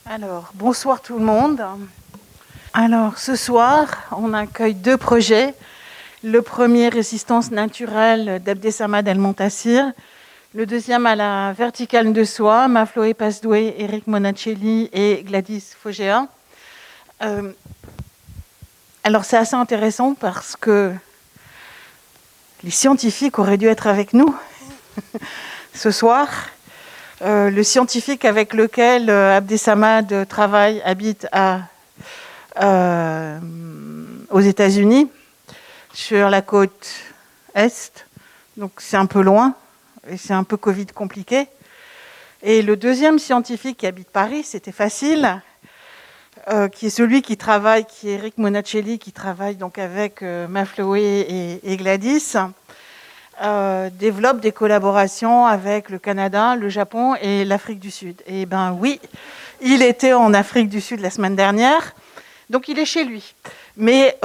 Alors, bonsoir tout le monde. Alors, ce soir, on accueille deux projets. Le premier, Résistance naturelle d'Abdessamad El-Montassir. Le deuxième, à la verticale de soie, Mafloé Pasdoué, Eric Monacelli et Gladys Fogea. Alors, c'est assez intéressant parce que les scientifiques auraient dû être avec nous ce soir. Le scientifique avec lequel Abdessamad travaille habite aux États-Unis, sur la côte Est. Donc c'est un peu loin et c'est un peu Covid compliqué. Et le deuxième scientifique qui habite Paris, c'était facile, qui est celui qui travaille, qui est Eric Monacelli, qui travaille donc avec Mafloé et Gladys, développe des collaborations avec le Canada, le Japon et l'Afrique du Sud. Et ben oui, il était en Afrique du Sud la semaine dernière, donc il est chez lui. Mais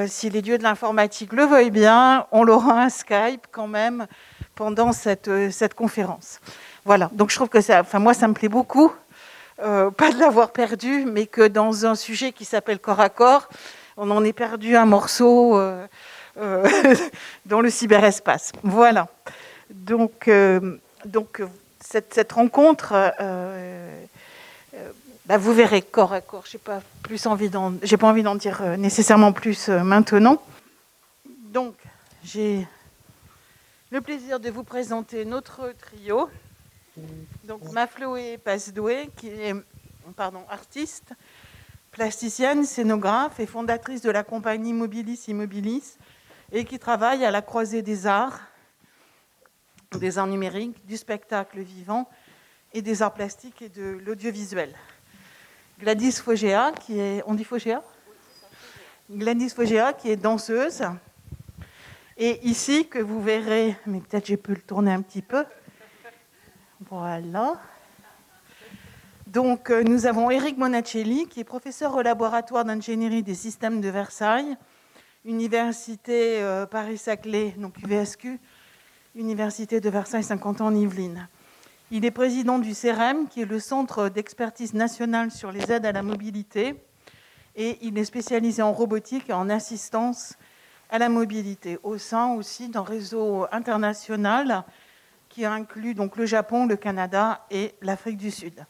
si les dieux de l'informatique le veuillent bien, on l'aura un Skype quand même pendant cette conférence. Voilà, donc je trouve que ça, moi ça me plaît beaucoup, pas de l'avoir perdu, mais que dans un sujet qui s'appelle corps à corps, on en ait perdu un morceau dans le cyberespace. Voilà. Donc cette rencontre, vous verrez corps à corps. J'ai pas envie d'en dire nécessairement plus maintenant. Donc j'ai le plaisir de vous présenter notre trio. Donc Mafloé Pasdoué, qui est artiste, plasticienne, scénographe et fondatrice de la compagnie Mobilis Immobilis, et qui travaille à la croisée des arts numériques, du spectacle vivant et des arts plastiques et de l'audiovisuel. Gladys Fogea, qui est... On dit Fogea ? Gladys Fogea, qui est danseuse. Et ici, que vous verrez, mais peut-être je peux le tourner un petit peu. Voilà. Donc, nous avons Eric Monacelli, qui est professeur au laboratoire d'ingénierie des systèmes de Versailles, Université Paris-Saclay, donc UVSQ, Université de Versailles 50 ans en Yvelines. Il est président du CEREM, qui est le Centre d'expertise national sur les aides à la mobilité, et il est spécialisé en robotique et en assistance à la mobilité, au sein aussi d'un réseau international qui inclut donc le Japon, le Canada et l'Afrique du Sud.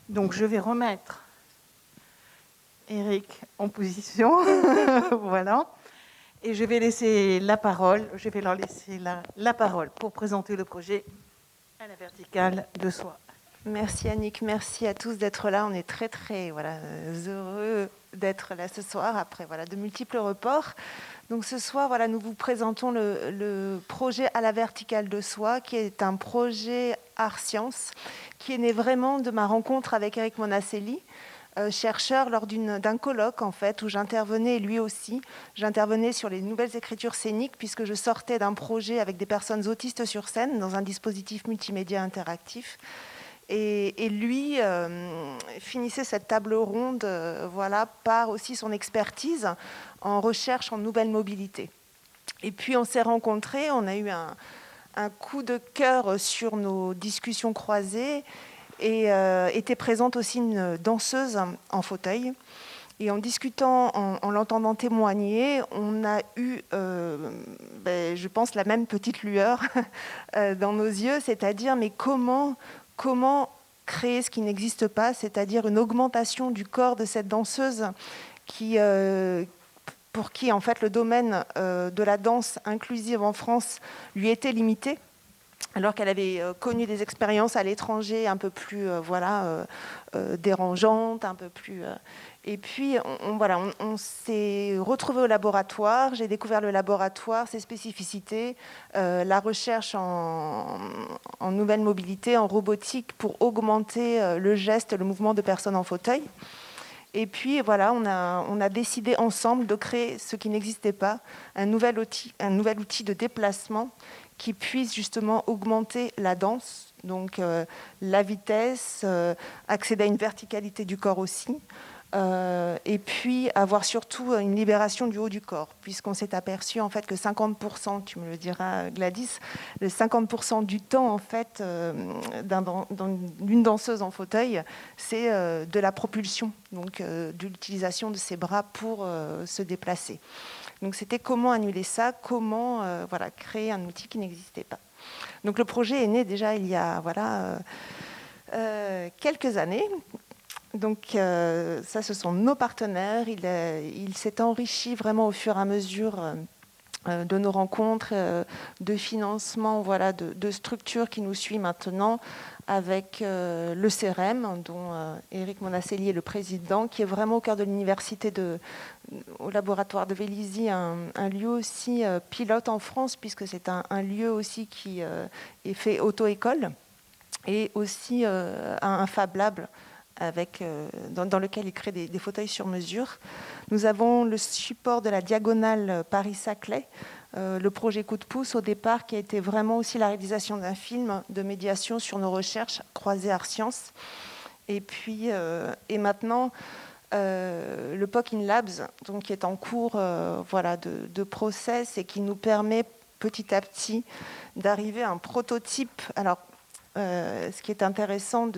Donc je vais remettre Eric en position, voilà. Et je vais leur laisser la parole pour présenter le projet à la verticale de soie. Merci Annick, merci à tous d'être là. On est très heureux d'être là ce soir après de multiples reports. Donc ce soir, nous vous présentons le projet à la verticale de soie, qui est un projet art-science, qui est né vraiment de ma rencontre avec Eric Monacelli, chercheur lors d'un colloque en fait, où j'intervenais, lui aussi, j'intervenais sur les nouvelles écritures scéniques, puisque je sortais d'un projet avec des personnes autistes sur scène, dans un dispositif multimédia interactif. Et lui finissait cette table ronde par aussi son expertise en recherche en nouvelle mobilité. Et puis on s'est rencontrés, on a eu un coup de cœur sur nos discussions croisées, et était présente aussi une danseuse en fauteuil. Et en discutant, en l'entendant témoigner, on a eu, je pense, la même petite lueur dans nos yeux, c'est-à-dire, mais comment créer ce qui n'existe pas, c'est-à-dire une augmentation du corps de cette danseuse pour qui, en fait, le domaine de la danse inclusive en France lui était limité, alors qu'elle avait connu des expériences à l'étranger un peu plus dérangeantes, un peu plus... Et puis, on s'est retrouvés au laboratoire. J'ai découvert le laboratoire, ses spécificités, la recherche en nouvelle mobilité, en robotique, pour augmenter le geste, le mouvement de personnes en fauteuil. Et puis, on a décidé ensemble de créer ce qui n'existait pas, un nouvel outil de déplacement qui puisse justement augmenter la danse, donc la vitesse, accéder à une verticalité du corps aussi, Et puis avoir surtout une libération du haut du corps, puisqu'on s'est aperçu en fait que 50%, tu me le diras Gladys, le 50% du temps en fait d'une danseuse en fauteuil, c'est de la propulsion, donc de l'utilisation de ses bras pour se déplacer. Donc c'était comment annuler ça, comment créer un outil qui n'existait pas. Donc le projet est né déjà il y a quelques années. Donc ça, ce sont nos partenaires. Il s'est enrichi vraiment au fur et à mesure de nos rencontres, de financement, de structures qui nous suivent maintenant, avec le CEREM, dont Éric Monasselli est le président, qui est vraiment au cœur de l'université au laboratoire de Vélizy, un lieu aussi pilote en France, puisque c'est un lieu aussi qui est fait auto-école, et aussi un Fab Lab dans lequel il crée des fauteuils sur mesure. Nous avons le support de la diagonale Paris-Saclay, le projet Coup de pouce au départ, qui a été vraiment aussi la réalisation d'un film de médiation sur nos recherches croisées Art Sciences. Et puis, et maintenant, le POC in Labs, donc, qui est en cours de process et qui nous permet petit à petit d'arriver à un prototype. Alors, ce qui est intéressant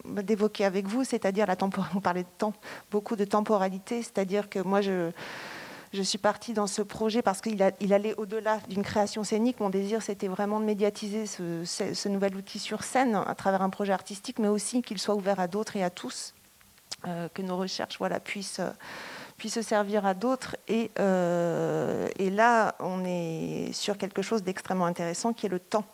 d'évoquer avec vous, c'est-à-dire on parlait de temps, beaucoup de temporalité, c'est-à-dire que moi je suis partie dans ce projet parce qu'il allait au-delà d'une création scénique. Mon désir, c'était vraiment de médiatiser ce nouvel outil sur scène à travers un projet artistique, mais aussi qu'il soit ouvert à d'autres et à tous, que nos recherches puissent se servir à d'autres. Et là, on est sur quelque chose d'extrêmement intéressant qui est le temps,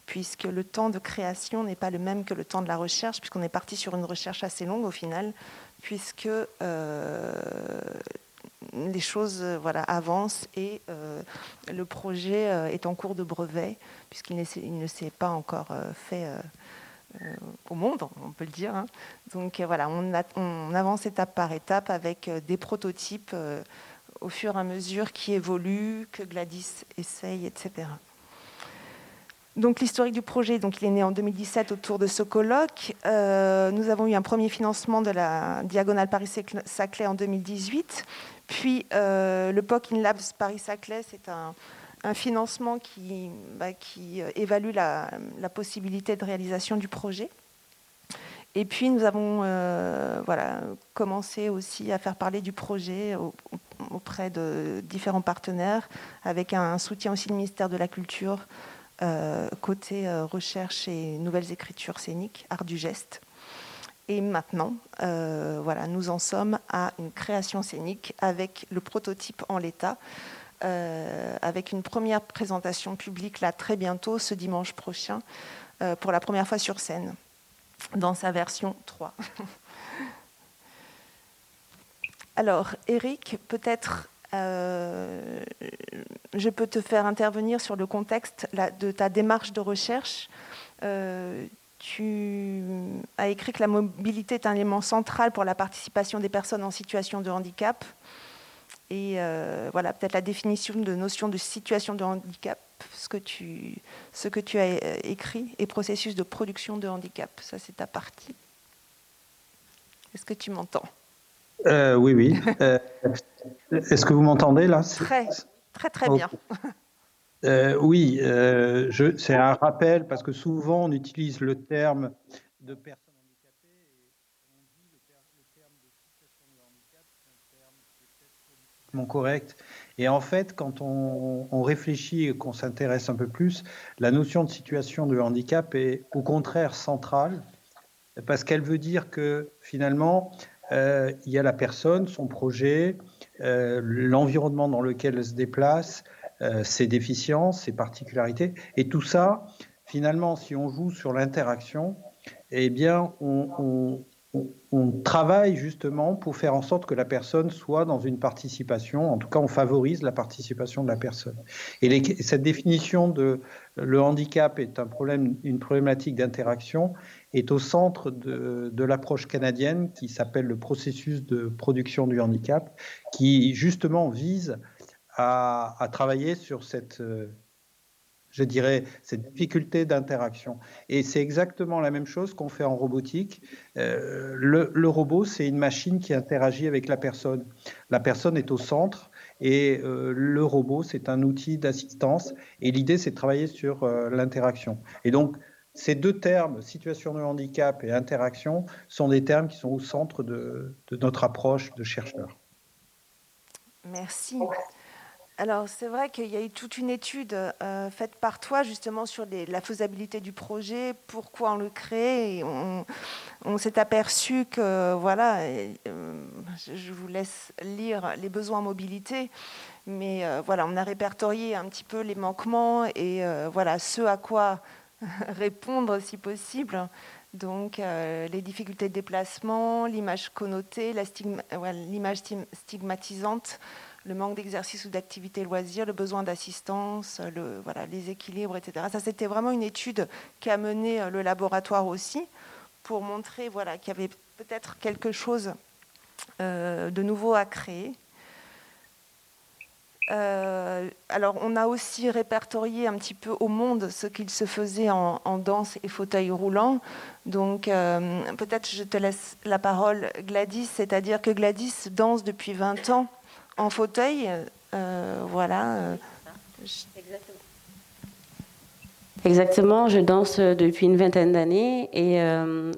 puisque le temps de création n'est pas le même que le temps de la recherche, puisqu'on est parti sur une recherche assez longue au final, puisque les choses avancent et le projet est en cours de brevet, puisqu'il ne s'est pas encore fait au monde, on peut le dire. Hein. Donc on avance étape par étape avec des prototypes au fur et à mesure qui évoluent, que Gladys essaye, etc. Donc l'historique du projet, il est né en 2017 autour de ce colloque. Nous avons eu un premier financement de la Diagonale Paris-Saclay en 2018. Puis le POC in Labs Paris-Saclay, c'est un financement qui évalue la possibilité de réalisation du projet. Et puis nous avons commencé aussi à faire parler du projet auprès de différents partenaires, avec un soutien aussi du ministère de la Culture, côté recherche et nouvelles écritures scéniques, art du geste. Et maintenant, nous en sommes à une création scénique avec le prototype en l'état, avec une première présentation publique là très bientôt, ce dimanche prochain, pour la première fois sur scène, dans sa version 3. Alors, Éric, peut-être je peux te faire intervenir sur le contexte de ta démarche de recherche. Tu as écrit que la mobilité est un élément central pour la participation des personnes en situation de handicap. Et peut-être la définition de notion de situation de handicap, ce que tu as écrit, et processus de production de handicap. Ça, c'est ta partie. Est-ce que tu m'entends ? Oui. Est-ce que vous m'entendez là ? Très bien. Oui, c'est un rappel parce que souvent on utilise le terme de personnes handicapées et on dit le terme de situation de handicap, c'est un terme peut-être politiquement correct. Et en fait, quand on réfléchit et qu'on s'intéresse un peu plus, la notion de situation de handicap est au contraire centrale parce qu'elle veut dire que finalement, il y a la personne, son projet, l'environnement dans lequel elle se déplace, ses déficiences, ses particularités. Et tout ça, finalement, si on joue sur l'interaction, eh bien, on travaille justement pour faire en sorte que la personne soit dans une participation. En tout cas, on favorise la participation de la personne. Et cette définition de le handicap est une problématique d'interaction est au centre de l'approche canadienne qui s'appelle le processus de production du handicap, qui justement vise à travailler sur cette je dirais, cette difficulté d'interaction. Et c'est exactement la même chose qu'on fait en robotique. Le robot, c'est une machine qui interagit avec la personne. La personne est au centre et le robot, c'est un outil d'assistance. Et l'idée, c'est de travailler sur l'interaction. Et donc, ces deux termes, situation de handicap et interaction, sont des termes qui sont au centre de notre approche de chercheurs. Merci. Alors, c'est vrai qu'il y a eu toute une étude faite par toi, justement, sur la faisabilité du projet, pourquoi on le crée. Et on s'est aperçu que, voilà, je vous laisse lire les besoins en mobilité, mais voilà, on a répertorié un petit peu les manquements et voilà, ce à quoi répondre si possible. Donc, les difficultés de déplacement, l'image connotée, l'image stigmatisante, le manque d'exercice ou d'activité loisir, le besoin d'assistance, voilà, les équilibres, etc. Ça, c'était vraiment une étude qu'a menée le laboratoire aussi pour montrer voilà, qu'il y avait peut-être quelque chose de nouveau à créer. Alors, on a aussi répertorié un petit peu au monde ce qu'il se faisait en danse et fauteuil roulant. Donc, peut-être je te laisse la parole, Gladys, c'est-à-dire que Gladys danse depuis 20 ans en fauteuil. Voilà. Exactement, je danse depuis une vingtaine d'années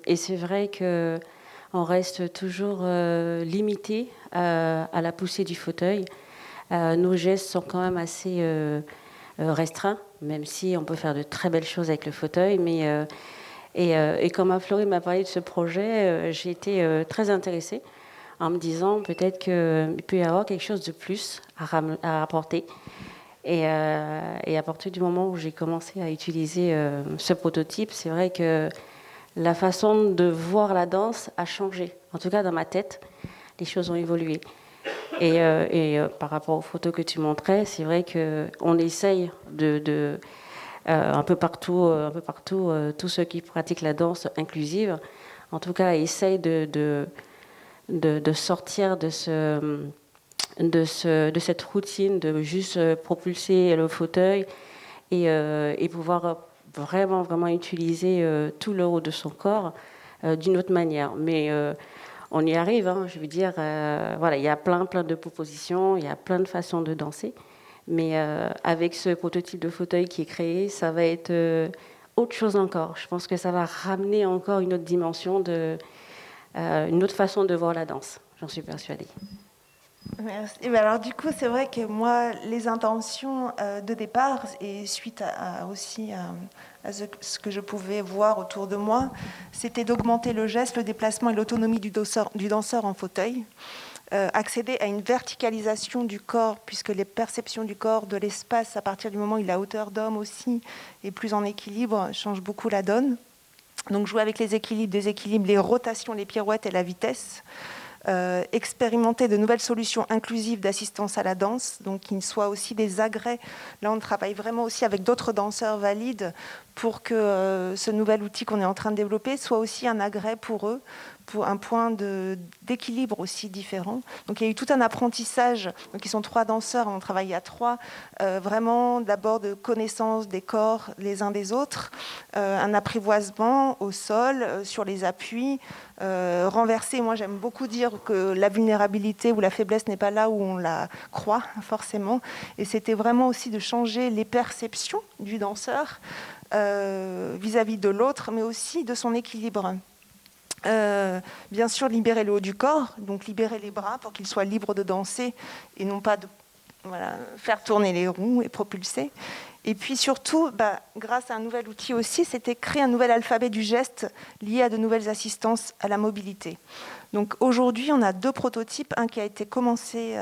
et c'est vrai qu'on reste toujours limité à la poussée du fauteuil. Nos gestes sont quand même assez restreints, même si on peut faire de très belles choses avec le fauteuil. Et quand Florine m'a parlé de ce projet, j'ai été très intéressée en me disant peut-être qu'il peut y avoir quelque chose de plus à apporter. Et à partir du moment où j'ai commencé à utiliser ce prototype, c'est vrai que la façon de voir la danse a changé. En tout cas, dans ma tête, les choses ont évolué. Et par rapport aux photos que tu montrais, c'est vrai qu'on essaye un peu partout, tous ceux qui pratiquent la danse inclusive, en tout cas, essayent de sortir de cette routine de juste propulser le fauteuil et pouvoir vraiment utiliser tout le haut de son corps d'une autre manière. Mais on y arrive, hein, je veux dire, voilà, il y a plein de propositions, il y a plein de façons de danser, mais avec ce prototype de fauteuil qui est créé, ça va être autre chose encore. Je pense que ça va ramener encore une autre dimension, une autre façon de voir la danse, j'en suis persuadée. Merci. Et bien alors du coup, c'est vrai que moi, les intentions de départ et suite aussi à ce que je pouvais voir autour de moi, c'était d'augmenter le geste, le déplacement et l'autonomie du danseur en fauteuil, accéder à une verticalisation du corps, puisque les perceptions du corps, de l'espace, à partir du moment où il a hauteur d'homme aussi, et plus en équilibre, change beaucoup la donne. Donc jouer avec les équilibres, déséquilibres, les rotations, les pirouettes et la vitesse. Expérimenter de nouvelles solutions inclusives d'assistance à la danse, donc qui soient aussi des agrès. Là, on travaille vraiment aussi avec d'autres danseurs valides pour que ce nouvel outil qu'on est en train de développer soit aussi un agrès pour eux, pour un point d'équilibre aussi différent. Donc il y a eu tout un apprentissage, donc ils sont 3 danseurs, on travaille à 3, vraiment d'abord de connaissance des corps les uns des autres, un apprivoisement au sol, sur les appuis, renverser. Moi j'aime beaucoup dire que la vulnérabilité ou la faiblesse n'est pas là où on la croit forcément, et c'était vraiment aussi de changer les perceptions du danseur vis-à-vis de l'autre, mais aussi de son équilibre. Bien sûr, libérer le haut du corps, donc libérer les bras pour qu'ils soient libres de danser et non pas de faire tourner les roues et propulser. Et puis surtout, grâce à un nouvel outil aussi, c'était créer un nouvel alphabet du geste lié à de nouvelles assistances à la mobilité. Donc aujourd'hui, on a 2 prototypes, un qui a été commencé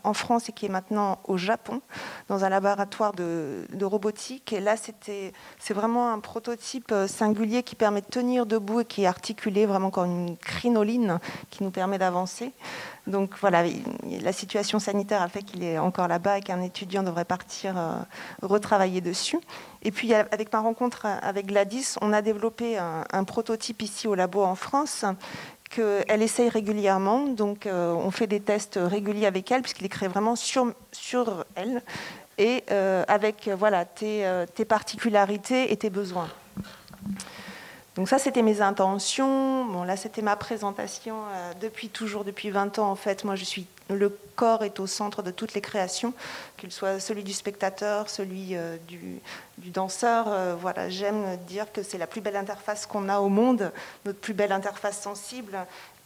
en France et qui est maintenant au Japon, dans un laboratoire de robotique. Et là, c'est vraiment un prototype singulier qui permet de tenir debout et qui est articulé vraiment comme une crinoline qui nous permet d'avancer. Donc voilà, la situation sanitaire a fait qu'il est encore là-bas et qu'un étudiant devrait partir retravailler dessus. Et puis avec ma rencontre avec Gladys, on a développé un prototype ici au labo en France qu'elle essaye régulièrement. Donc on fait des tests réguliers avec elle puisqu'il est créé vraiment sur elle. et avec voilà, tes particularités et tes besoins. Donc ça, c'était mes intentions. Bon, là, c'était ma présentation depuis 20 ans. En fait, moi, le corps est au centre de toutes les créations, qu'il soit celui du spectateur, celui du danseur. Voilà, j'aime dire que c'est la plus belle interface qu'on a au monde, notre plus belle interface sensible,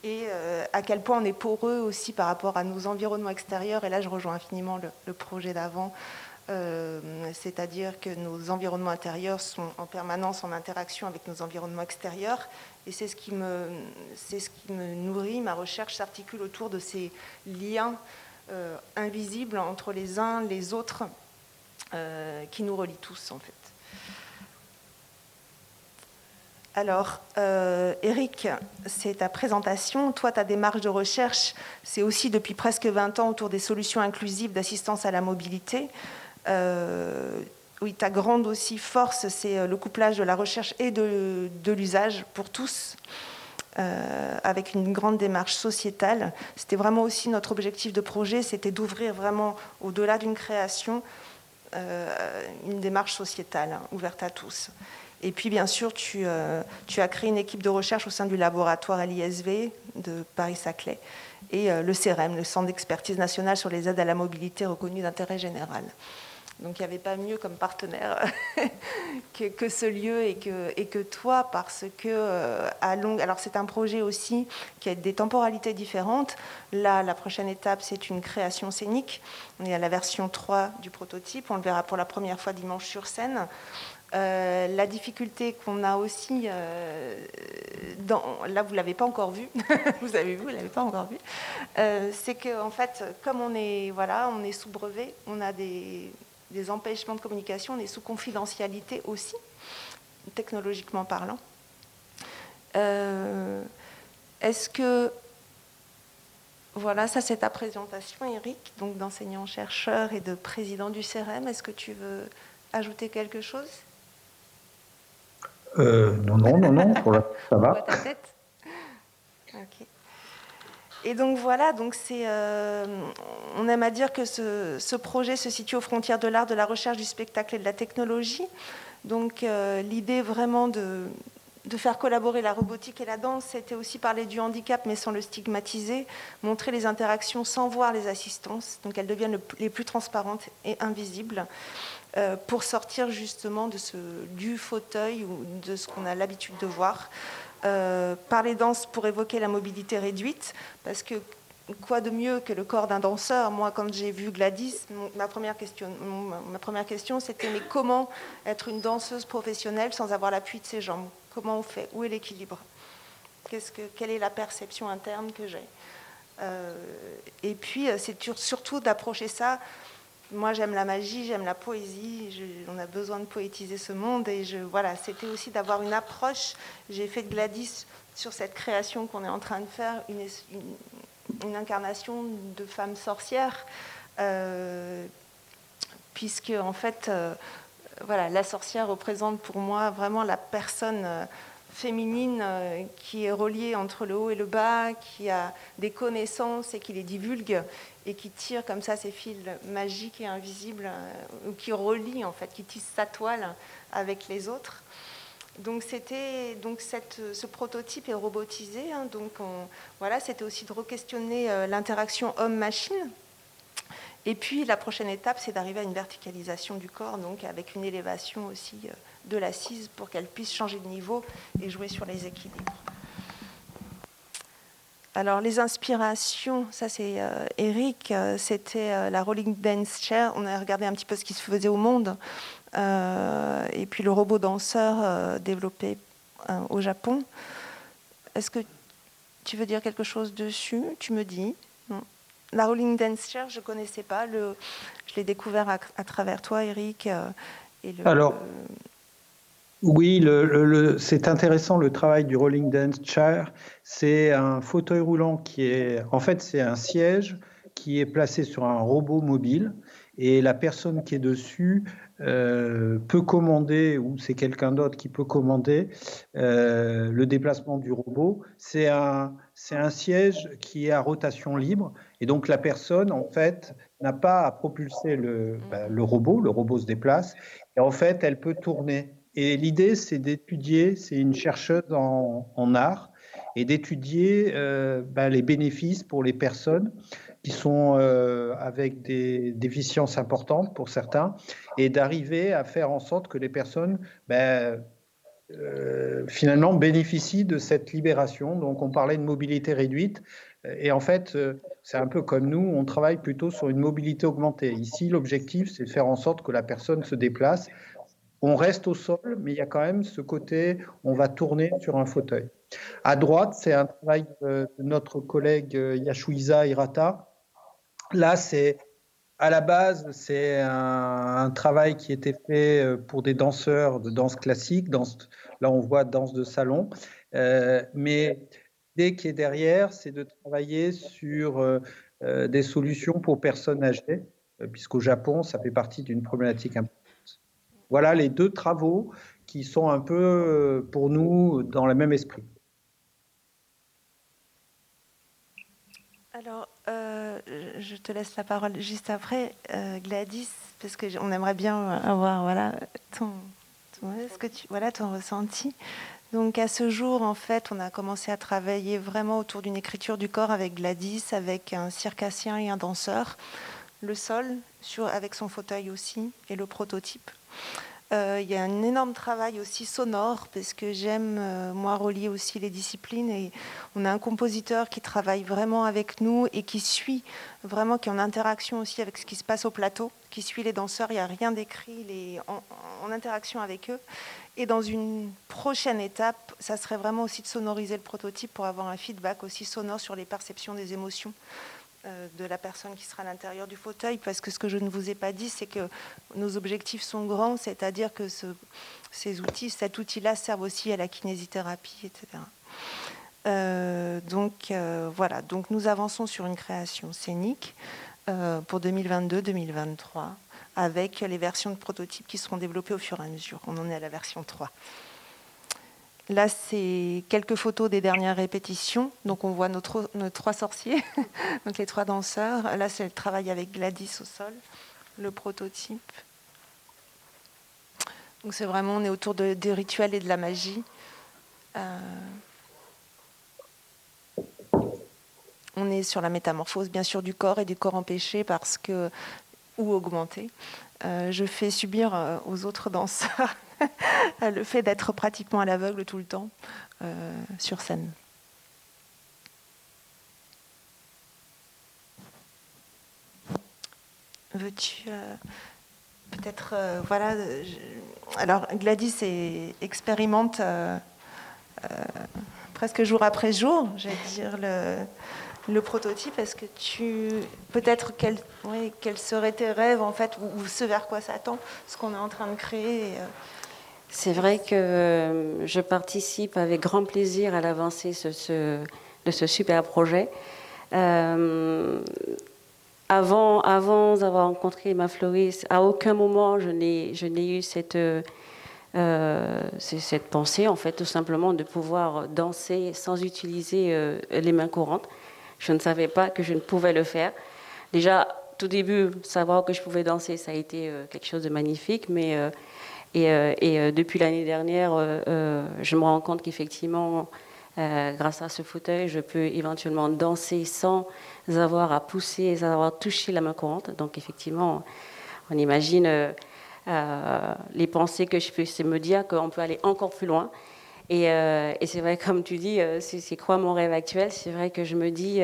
et à quel point on est poreux aussi par rapport à nos environnements extérieurs. Et là, je rejoins infiniment le projet d'avant. C'est-à-dire que nos environnements intérieurs sont en permanence en interaction avec nos environnements extérieurs, et c'est ce qui me nourrit. Ma recherche s'articule autour de ces liens invisibles entre les uns les autres qui nous relient tous en fait. Alors, Eric, c'est ta présentation. Toi, ta démarche de recherche, c'est aussi depuis presque 20 ans autour des solutions inclusives d'assistance à la mobilité. Oui, ta grande aussi force, c'est le couplage de la recherche et de l'usage pour tous, avec une grande démarche sociétale. C'était vraiment aussi notre objectif de projet, c'était d'ouvrir vraiment, au-delà d'une création, une démarche sociétale, ouverte à tous. Et puis, bien sûr, tu as créé une équipe de recherche au sein du laboratoire LISV de Paris-Saclay et le CEREM, le Centre d'expertise nationale sur les aides à la mobilité reconnu d'intérêt général. Donc, il n'y avait pas mieux comme partenaire que ce lieu et que toi, parce que alors c'est un projet aussi qui a des temporalités différentes. Là, la prochaine étape, c'est une création scénique. On est à la version 3 du prototype. On le verra pour la première fois dimanche sur scène. La difficulté qu'on a aussi, là vous ne l'avez pas encore vu, vous avez vu, vous ne l'avez pas encore vu, c'est qu'en fait, comme on est sous brevet, on a des empêchements de communication, on est sous confidentialité aussi, technologiquement parlant. Est-ce que, voilà, ça c'est ta présentation, Eric, donc d'enseignant-chercheur et de président du CEREM. Est-ce que tu veux ajouter quelque chose ? Non, pour là, ça va. On voit ta tête. Ok. Et donc voilà, donc on aime à dire que ce projet se situe aux frontières de l'art, de la recherche, du spectacle et de la technologie. Donc l'idée vraiment de faire collaborer la robotique et la danse, c'était aussi parler du handicap mais sans le stigmatiser, montrer les interactions sans voir les assistances, donc elles deviennent les plus transparentes et invisibles, pour sortir justement du fauteuil ou de ce qu'on a l'habitude de voir. Parler danse pour évoquer la mobilité réduite, parce que quoi de mieux que le corps d'un danseur ? Moi, quand j'ai vu Gladys, ma première question c'était mais comment être une danseuse professionnelle sans avoir l'appui de ses jambes ? Comment on fait ? Où est l'équilibre ? Quelle est la perception interne que j'ai ? Et puis, c'est surtout d'approcher ça. Moi, j'aime la magie, j'aime la poésie, on a besoin de poétiser ce monde. Et voilà, c'était aussi d'avoir une approche. J'ai fait de Gladys, sur cette création qu'on est en train de faire, une incarnation de femme sorcière, puisque, en fait, voilà, la sorcière représente pour moi vraiment la personne féminine qui est reliée entre le haut et le bas, qui a des connaissances et qui les divulgue, et qui tire comme ça ces fils magiques et invisibles, ou qui relie en fait, qui tisse sa toile avec les autres. Donc ce prototype est robotisé, hein, donc voilà, c'était aussi de re-questionner l'interaction homme-machine. Et puis la prochaine étape, c'est d'arriver à une verticalisation du corps, donc avec une élévation aussi de l'assise pour qu'elle puisse changer de niveau et jouer sur les équilibres. Alors les inspirations, ça c'est Eric, c'était la Rolling Dance Chair. On a regardé un petit peu ce qui se faisait au monde, et puis le robot danseur développé au Japon. Est-ce que tu veux dire quelque chose dessus ? Tu me dis. Non. La Rolling Dance Chair, je ne connaissais pas. Je l'ai découvert à travers toi, Eric. Alors, oui, c'est intéressant le travail du Rolling Dance Chair. C'est un fauteuil roulant qui est, en fait, c'est un siège qui est placé sur un robot mobile et la personne qui est dessus peut commander, ou c'est quelqu'un d'autre qui peut commander le déplacement du robot. C'est un siège qui est à rotation libre et donc la personne, en fait, n'a pas à propulser le robot se déplace et en fait, elle peut tourner. Et l'idée, c'est d'étudier, c'est une chercheuse en art, et d'étudier les bénéfices pour les personnes qui sont avec des déficiences importantes pour certains, et d'arriver à faire en sorte que les personnes finalement bénéficient de cette libération. Donc on parlait de mobilité réduite, et en fait c'est un peu comme nous, on travaille plutôt sur une mobilité augmentée. Ici l'objectif c'est de faire en sorte que la personne se déplace. On reste au sol, mais il y a quand même ce côté, on va tourner sur un fauteuil. À droite, c'est un travail de notre collègue Yashuiza Hirata. Là, à la base, c'est un travail qui était fait pour des danseurs de danse classique. Là, on voit danse de salon. Mais l'idée qui est derrière, c'est de travailler sur des solutions pour personnes âgées, puisqu'au Japon, ça fait partie d'une problématique importante. Voilà les deux travaux qui sont un peu, pour nous, dans le même esprit. Alors, je te laisse la parole juste après, Gladys, parce qu'on aimerait bien avoir ton ressenti. Donc, à ce jour, en fait, on a commencé à travailler vraiment autour d'une écriture du corps avec Gladys, avec un circassien et un danseur, le sol, avec son fauteuil aussi, et le prototype. Il y a un énorme travail aussi sonore, parce que j'aime, moi, relier aussi les disciplines. Et on a un compositeur qui travaille vraiment avec nous et qui suit vraiment, qui est en interaction aussi avec ce qui se passe au plateau, qui suit les danseurs. Il n'y a rien d'écrit, il est en interaction avec eux. Et dans une prochaine étape, ça serait vraiment aussi de sonoriser le prototype pour avoir un feedback aussi sonore sur les perceptions des émotions de la personne qui sera à l'intérieur du fauteuil, parce que ce que je ne vous ai pas dit, c'est que nos objectifs sont grands, c'est-à-dire que cet outil-là serve aussi à la kinésithérapie, etc. Voilà, donc nous avançons sur une création scénique pour 2022-2023, avec les versions de prototypes qui seront développées au fur et à mesure. On en est à la version 3. Là, c'est quelques photos des dernières répétitions. Donc, on voit nos trois sorciers, donc les trois danseurs. Là, c'est le travail avec Gladys au sol, le prototype. Donc, c'est vraiment, on est autour des rituels et de la magie. On est sur la métamorphose, bien sûr, du corps et du corps empêché ou augmenté. Je fais subir aux autres danseurs le fait d'être pratiquement à l'aveugle tout le temps sur scène. Veux-tu peut-être voilà. Alors Gladys expérimente presque jour après jour, j'allais dire le prototype. Est-ce que peut-être quels seraient tes rêves en fait, ou ce vers quoi ça tend, ce qu'on est en train de créer C'est vrai que je participe avec grand plaisir à l'avancée de ce super projet. Avant d'avoir rencontré Emma Floris, à aucun moment je n'ai eu cette pensée, en fait, tout simplement de pouvoir danser sans utiliser les mains courantes. Je ne savais pas que je ne pouvais le faire. Déjà, tout début, savoir que je pouvais danser, ça a été quelque chose de magnifique, mais depuis l'année dernière, je me rends compte qu'effectivement, grâce à ce fauteuil, je peux éventuellement danser sans avoir à pousser, sans avoir touché la main courante. Donc effectivement, on imagine les pensées que je peux me dire qu'on peut aller encore plus loin. Et c'est vrai, comme tu dis, c'est quoi mon rêve actuel? C'est vrai que je me dis,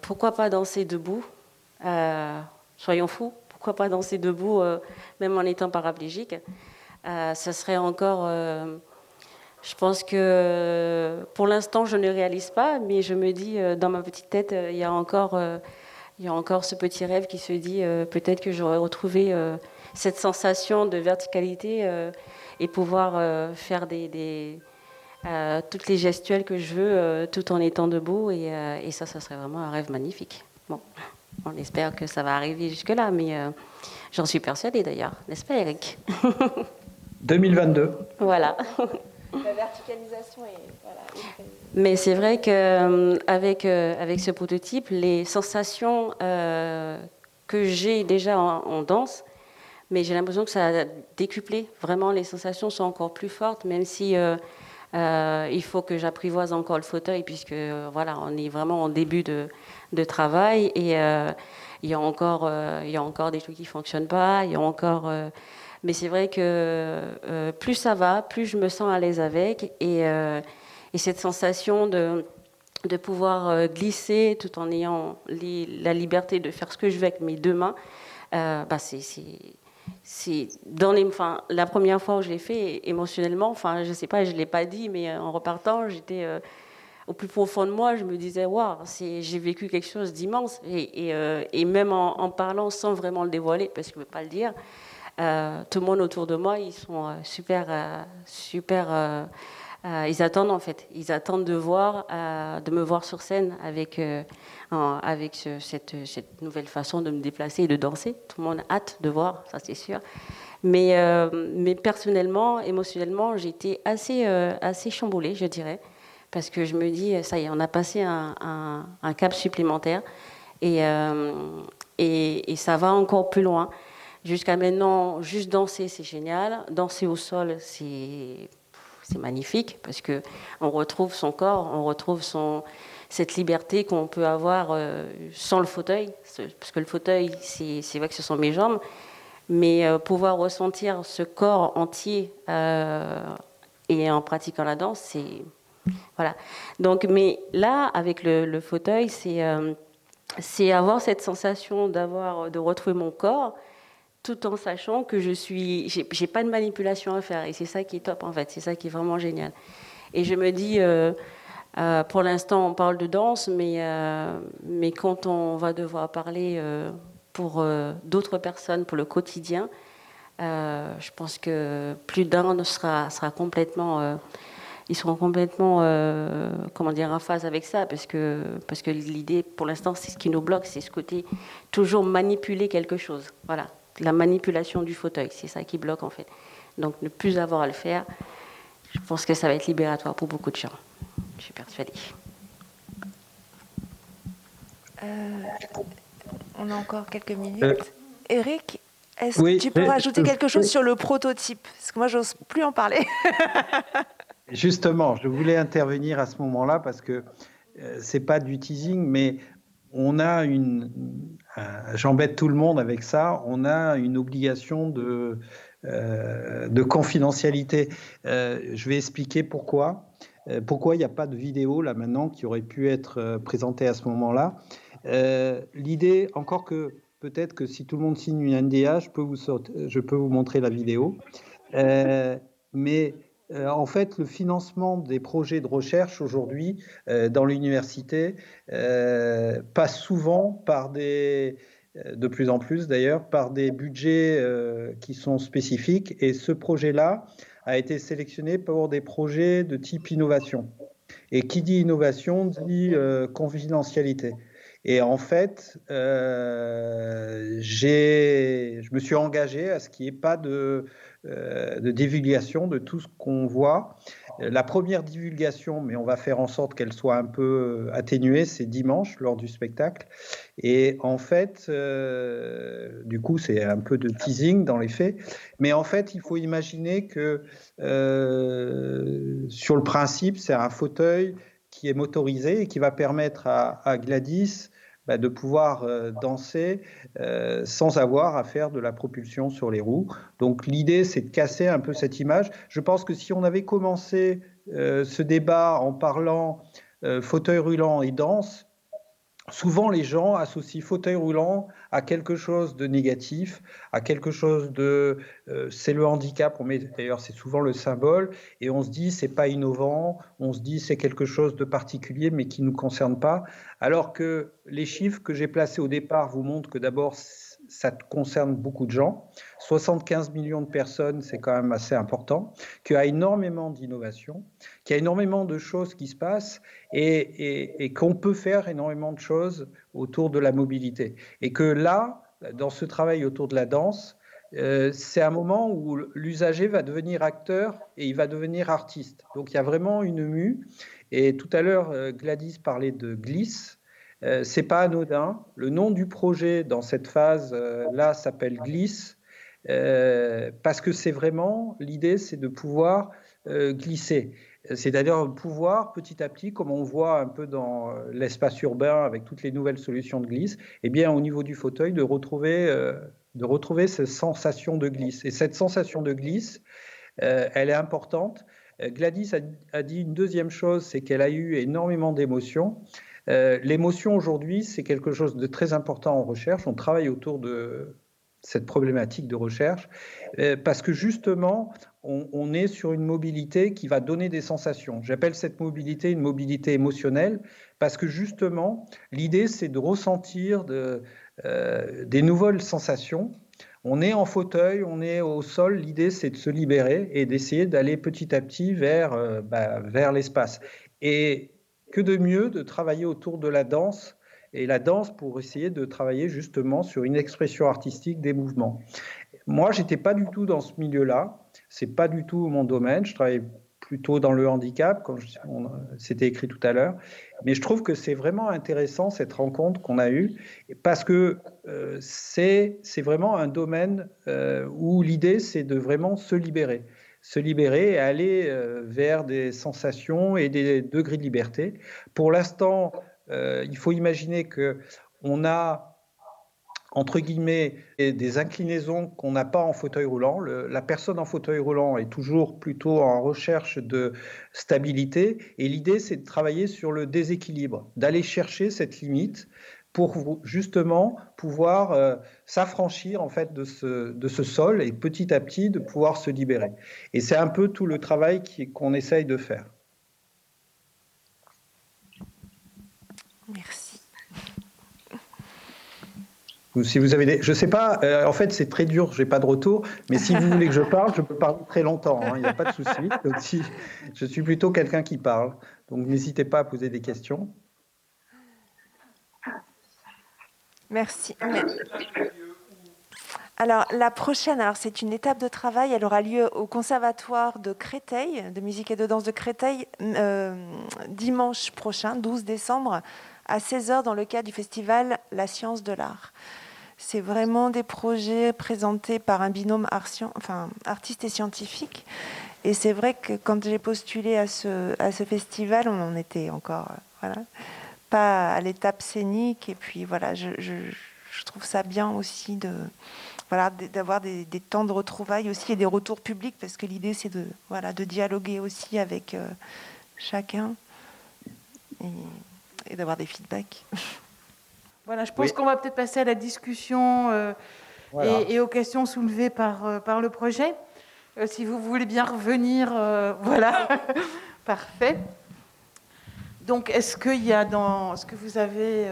pourquoi pas danser debout? Soyons fous. Pourquoi pas danser debout, même en étant paraplégique? Ça serait encore... je pense que pour l'instant, je ne réalise pas, mais je me dis, dans ma petite tête, il y a encore ce petit rêve qui se dit, peut-être que j'aurais retrouvé cette sensation de verticalité et pouvoir faire toutes les gestuelles que je veux, tout en étant debout. Et ça serait vraiment un rêve magnifique. Bon, on espère que ça va arriver jusque-là, mais j'en suis persuadée d'ailleurs, n'est-ce pas Eric? 2022. Voilà. La verticalisation est... Voilà, mais c'est vrai qu'avec avec ce prototype, les sensations que j'ai déjà en danse, mais j'ai l'impression que ça a décuplé. Vraiment, les sensations sont encore plus fortes, même si il faut que j'apprivoise encore le fauteuil, puisque voilà, on est vraiment en début de travail et il y a encore des trucs qui ne fonctionnent pas. Il y a encore, mais c'est vrai que plus ça va, plus je me sens à l'aise avec et cette sensation de pouvoir glisser tout en ayant la liberté de faire ce que je veux avec mes deux mains, c'est dans les, enfin, la première fois où je l'ai fait émotionnellement, enfin, je sais pas, je l'ai pas dit, mais en repartant, j'étais au plus profond de moi, je me disais, waouh, j'ai vécu quelque chose d'immense, et même en parlant sans vraiment le dévoiler, parce que je ne peux pas le dire, tout le monde autour de moi, ils sont ils attendent en fait, ils attendent de me voir sur scène avec cette nouvelle façon de me déplacer et de danser. Tout le monde a hâte de voir, ça c'est sûr. Mais personnellement, émotionnellement, j'étais assez chamboulée, je dirais, parce que je me dis, ça y est, on a passé un cap supplémentaire et ça va encore plus loin. Jusqu'à maintenant, juste danser, c'est génial. Danser au sol, c'est magnifique parce que on retrouve son corps, on retrouve cette liberté qu'on peut avoir sans le fauteuil, parce que le fauteuil, c'est vrai que ce sont mes jambes, mais pouvoir ressentir ce corps entier et en pratiquant la danse, c'est voilà. Donc, mais là, avec le fauteuil, c'est avoir cette sensation de retrouver mon corps, tout en sachant que j'ai pas de manipulation à faire, et c'est ça qui est top en fait, c'est ça qui est vraiment génial. Et je me dis, pour l'instant on parle de danse, mais quand on va devoir parler pour d'autres personnes, pour le quotidien, je pense que plus d'un sera complètement, ils seront complètement, comment dire, en phase avec ça, parce que l'idée, pour l'instant, c'est ce qui nous bloque, c'est ce côté toujours manipuler quelque chose, voilà. La manipulation du fauteuil, c'est ça qui bloque en fait. Donc ne plus avoir à le faire, je pense que ça va être libératoire pour beaucoup de gens. Je suis persuadée. On a encore quelques minutes. Eric, est-ce Oui, que tu peux rajouter quelque chose sur le prototype? Parce que moi, j'ose plus en parler. Justement, je voulais intervenir à ce moment-là parce que c'est pas du teasing, mais on a j'embête tout le monde avec ça, on a une obligation de confidentialité. Je vais expliquer pourquoi. Pourquoi il n'y a pas de vidéo là maintenant qui aurait pu être présentée à ce moment-là. L'idée, encore que peut-être que si tout le monde signe une NDA, je peux vous montrer la vidéo. Mais en fait, le financement des projets de recherche aujourd'hui dans l'université passe souvent par de plus en plus d'ailleurs, par des budgets qui sont spécifiques. Et ce projet-là a été sélectionné pour des projets de type innovation. Et qui dit innovation dit confidentialité. Et en fait, je me suis engagé à ce qu'il n'y ait pas de divulgation de tout ce qu'on voit. La première divulgation, mais on va faire en sorte qu'elle soit un peu atténuée, c'est dimanche lors du spectacle. Et en fait, du coup, c'est un peu de teasing dans les faits. Mais en fait, il faut imaginer que sur le principe, c'est un fauteuil qui est motorisé et qui va permettre à Gladys de pouvoir danser sans avoir à faire de la propulsion sur les roues. Donc l'idée, c'est de casser un peu cette image. Je pense que si on avait commencé ce débat en parlant fauteuil roulant et danse, souvent les gens associent fauteuil roulant à quelque chose de négatif, à quelque chose de c'est le handicap, d'ailleurs c'est souvent le symbole, et on se dit c'est pas innovant, on se dit c'est quelque chose de particulier mais qui ne nous concerne pas, alors que les chiffres que j'ai placés au départ vous montrent que d'abord ça concerne beaucoup de gens. 75 millions de personnes, c'est quand même assez important, qu'il y a énormément d'innovations, qu'il y a énormément de choses qui se passent et qu'on peut faire énormément de choses autour de la mobilité. Et que là, dans ce travail autour de la danse, c'est un moment où l'usager va devenir acteur et il va devenir artiste. Donc il y a vraiment une mue. Et tout à l'heure, Gladys parlait de glisse. C'est pas anodin. Le nom du projet dans cette phase-là s'appelle Glisse, parce que c'est vraiment, l'idée, c'est de pouvoir glisser. C'est d'ailleurs pouvoir, petit à petit, comme on voit un peu dans l'espace urbain avec toutes les nouvelles solutions de glisse, eh bien, au niveau du fauteuil, de retrouver cette sensation de glisse. Et cette sensation de glisse, elle est importante. Gladys a dit une deuxième chose, c'est qu'elle a eu énormément d'émotions. L'émotion aujourd'hui, c'est quelque chose de très important en recherche. On travaille autour de cette problématique de recherche parce que justement, on est sur une mobilité qui va donner des sensations. J'appelle cette mobilité une mobilité émotionnelle parce que justement, l'idée, c'est de ressentir des nouvelles sensations. On est en fauteuil, on est au sol, l'idée, c'est de se libérer et d'essayer d'aller petit à petit vers l'espace. Et que de mieux de travailler autour de la danse, et la danse pour essayer de travailler justement sur une expression artistique des mouvements. Moi, je n'étais pas du tout dans ce milieu-là, c'est pas du tout mon domaine, je travaille plutôt dans le handicap, comme c'était écrit tout à l'heure, mais je trouve que c'est vraiment intéressant cette rencontre qu'on a eue, parce que c'est vraiment un domaine où l'idée, c'est de vraiment se libérer et aller vers des sensations et des degrés de liberté. Pour l'instant, il faut imaginer qu'on a, entre guillemets, des inclinaisons qu'on n'a pas en fauteuil roulant. La personne en fauteuil roulant est toujours plutôt en recherche de stabilité, et l'idée, c'est de travailler sur le déséquilibre, d'aller chercher cette limite pour justement pouvoir s'affranchir en fait de ce sol et petit à petit de pouvoir se libérer. Et c'est un peu tout le travail qu'on essaye de faire. Merci. Si vous avez je sais pas, en fait c'est très dur, j'ai pas de retour, mais si vous voulez que je parle, je peux parler très longtemps, il n'y a pas de souci. Donc, je suis plutôt quelqu'un qui parle, donc n'hésitez pas à poser des questions. Merci. Alors, la prochaine, c'est une étape de travail. Elle aura lieu au Conservatoire de Créteil, de musique et de danse de Créteil, dimanche prochain, 12 décembre, à 16h, dans le cadre du festival La Science de l'Art. C'est vraiment des projets présentés par un binôme artiste et scientifique. Et c'est vrai que quand j'ai postulé à ce festival, on en était encore... pas à l'étape scénique, et puis voilà, je trouve ça bien aussi d'avoir des temps de retrouvailles aussi et des retours publics, parce que l'idée c'est de dialoguer aussi avec chacun et d'avoir des feedbacks. Voilà, je pense qu'on va peut-être passer à la discussion et aux questions soulevées par le projet. Si vous voulez bien revenir, voilà, parfait. Donc, est-ce que vous avez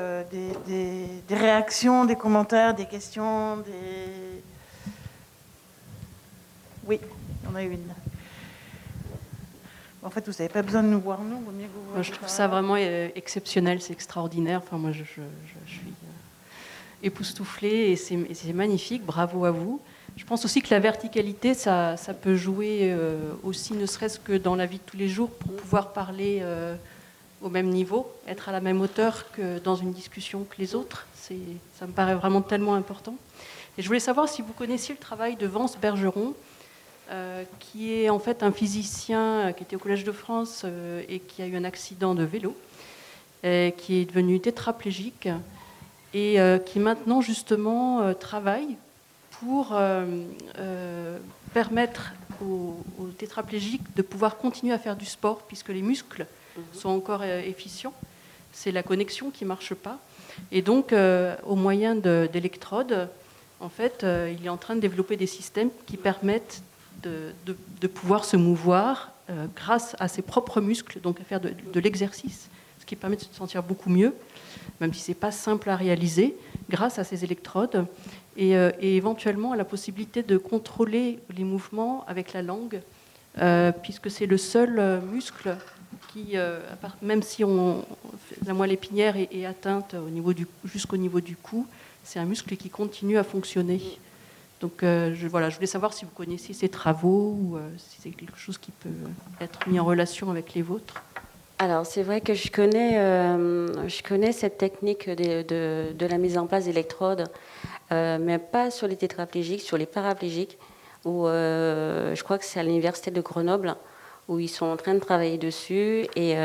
des réactions, des commentaires, des questions, Oui, on a eu une. En fait, vous n'avez pas besoin de nous voir, nous. Vaut mieux que vous je trouve ça vraiment exceptionnel, c'est extraordinaire. Enfin, moi, je suis époustouflée et c'est magnifique. Bravo à vous. Je pense aussi que la verticalité, ça peut jouer aussi, ne serait-ce que dans la vie de tous les jours, pour pouvoir parler au même niveau, être à la même hauteur que dans une discussion que les autres. Ça me paraît vraiment tellement important. Et je voulais savoir si vous connaissiez le travail de Vance Bergeron, qui est en fait un physicien qui était au Collège de France et qui a eu un accident de vélo, qui est devenu tétraplégique et qui maintenant justement travaille pour permettre aux tétraplégiques de pouvoir continuer à faire du sport, puisque les muscles sont encore efficients. C'est la connexion qui ne marche pas. Et donc, au moyen d'électrodes, en fait, il est en train de développer des systèmes qui permettent de pouvoir se mouvoir grâce à ses propres muscles, donc à faire de l'exercice, ce qui permet de se sentir beaucoup mieux, même si ce n'est pas simple à réaliser. grâce à ces électrodes et éventuellement à la possibilité de contrôler les mouvements avec la langue, puisque c'est le seul muscle qui, même si la moelle épinière est atteinte jusqu'au niveau du cou, c'est un muscle qui continue à fonctionner. Donc je voulais savoir si vous connaissiez ces travaux ou si c'est quelque chose qui peut être mis en relation avec les vôtres. Alors, c'est vrai que je connais cette technique de la mise en place d'électrodes, mais pas sur les tétraplégiques, sur les paraplégiques, où je crois que c'est à l'université de Grenoble, où ils sont en train de travailler dessus. Et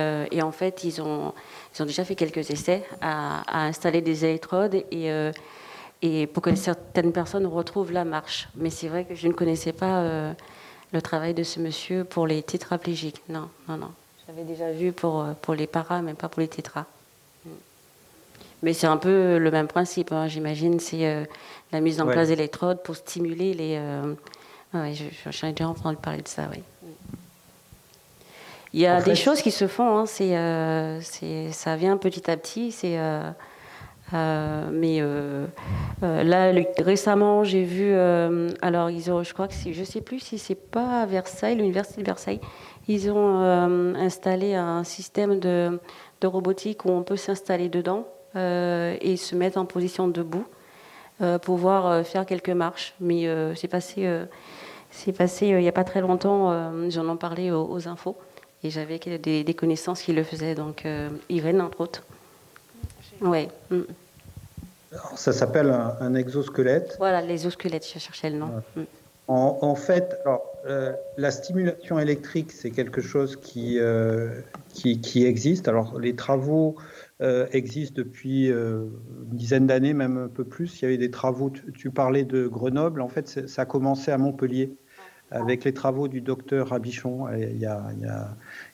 en fait, ils ont déjà fait quelques essais à installer des électrodes et pour que certaines personnes retrouvent la marche. Mais c'est vrai que je ne connaissais pas le travail de ce monsieur pour les tétraplégiques. Non. J'avais déjà vu pour les paras, mais pas pour les tétras. Mais c'est un peu le même principe, hein, j'imagine. C'est la mise en place d'électrodes pour stimuler les... Ouais, j'en ai déjà entendu parler de ça, oui. Il y a des choses qui se font, hein, ça vient petit à petit. Là, récemment, j'ai vu... alors, je crois que je ne sais plus si c'est pas à Versailles, l'université de Versailles. Ils ont installé un système de robotique où on peut s'installer dedans et se mettre en position debout, pouvoir faire quelques marches. Mais c'est passé il n'y a pas très longtemps, j'en ai parlé aux infos. Et j'avais des connaissances qui le faisaient, donc Irène, entre autres. Ouais. Alors, ça s'appelle un exosquelette. Voilà, l'exosquelette, je cherchais le nom. Ouais. En fait, la stimulation électrique, c'est quelque chose qui existe. Alors, les travaux existent depuis une dizaine d'années, même un peu plus. Il y avait des travaux, tu parlais de Grenoble. En fait, ça a commencé à Montpellier avec les travaux du docteur Rabichon. Il y a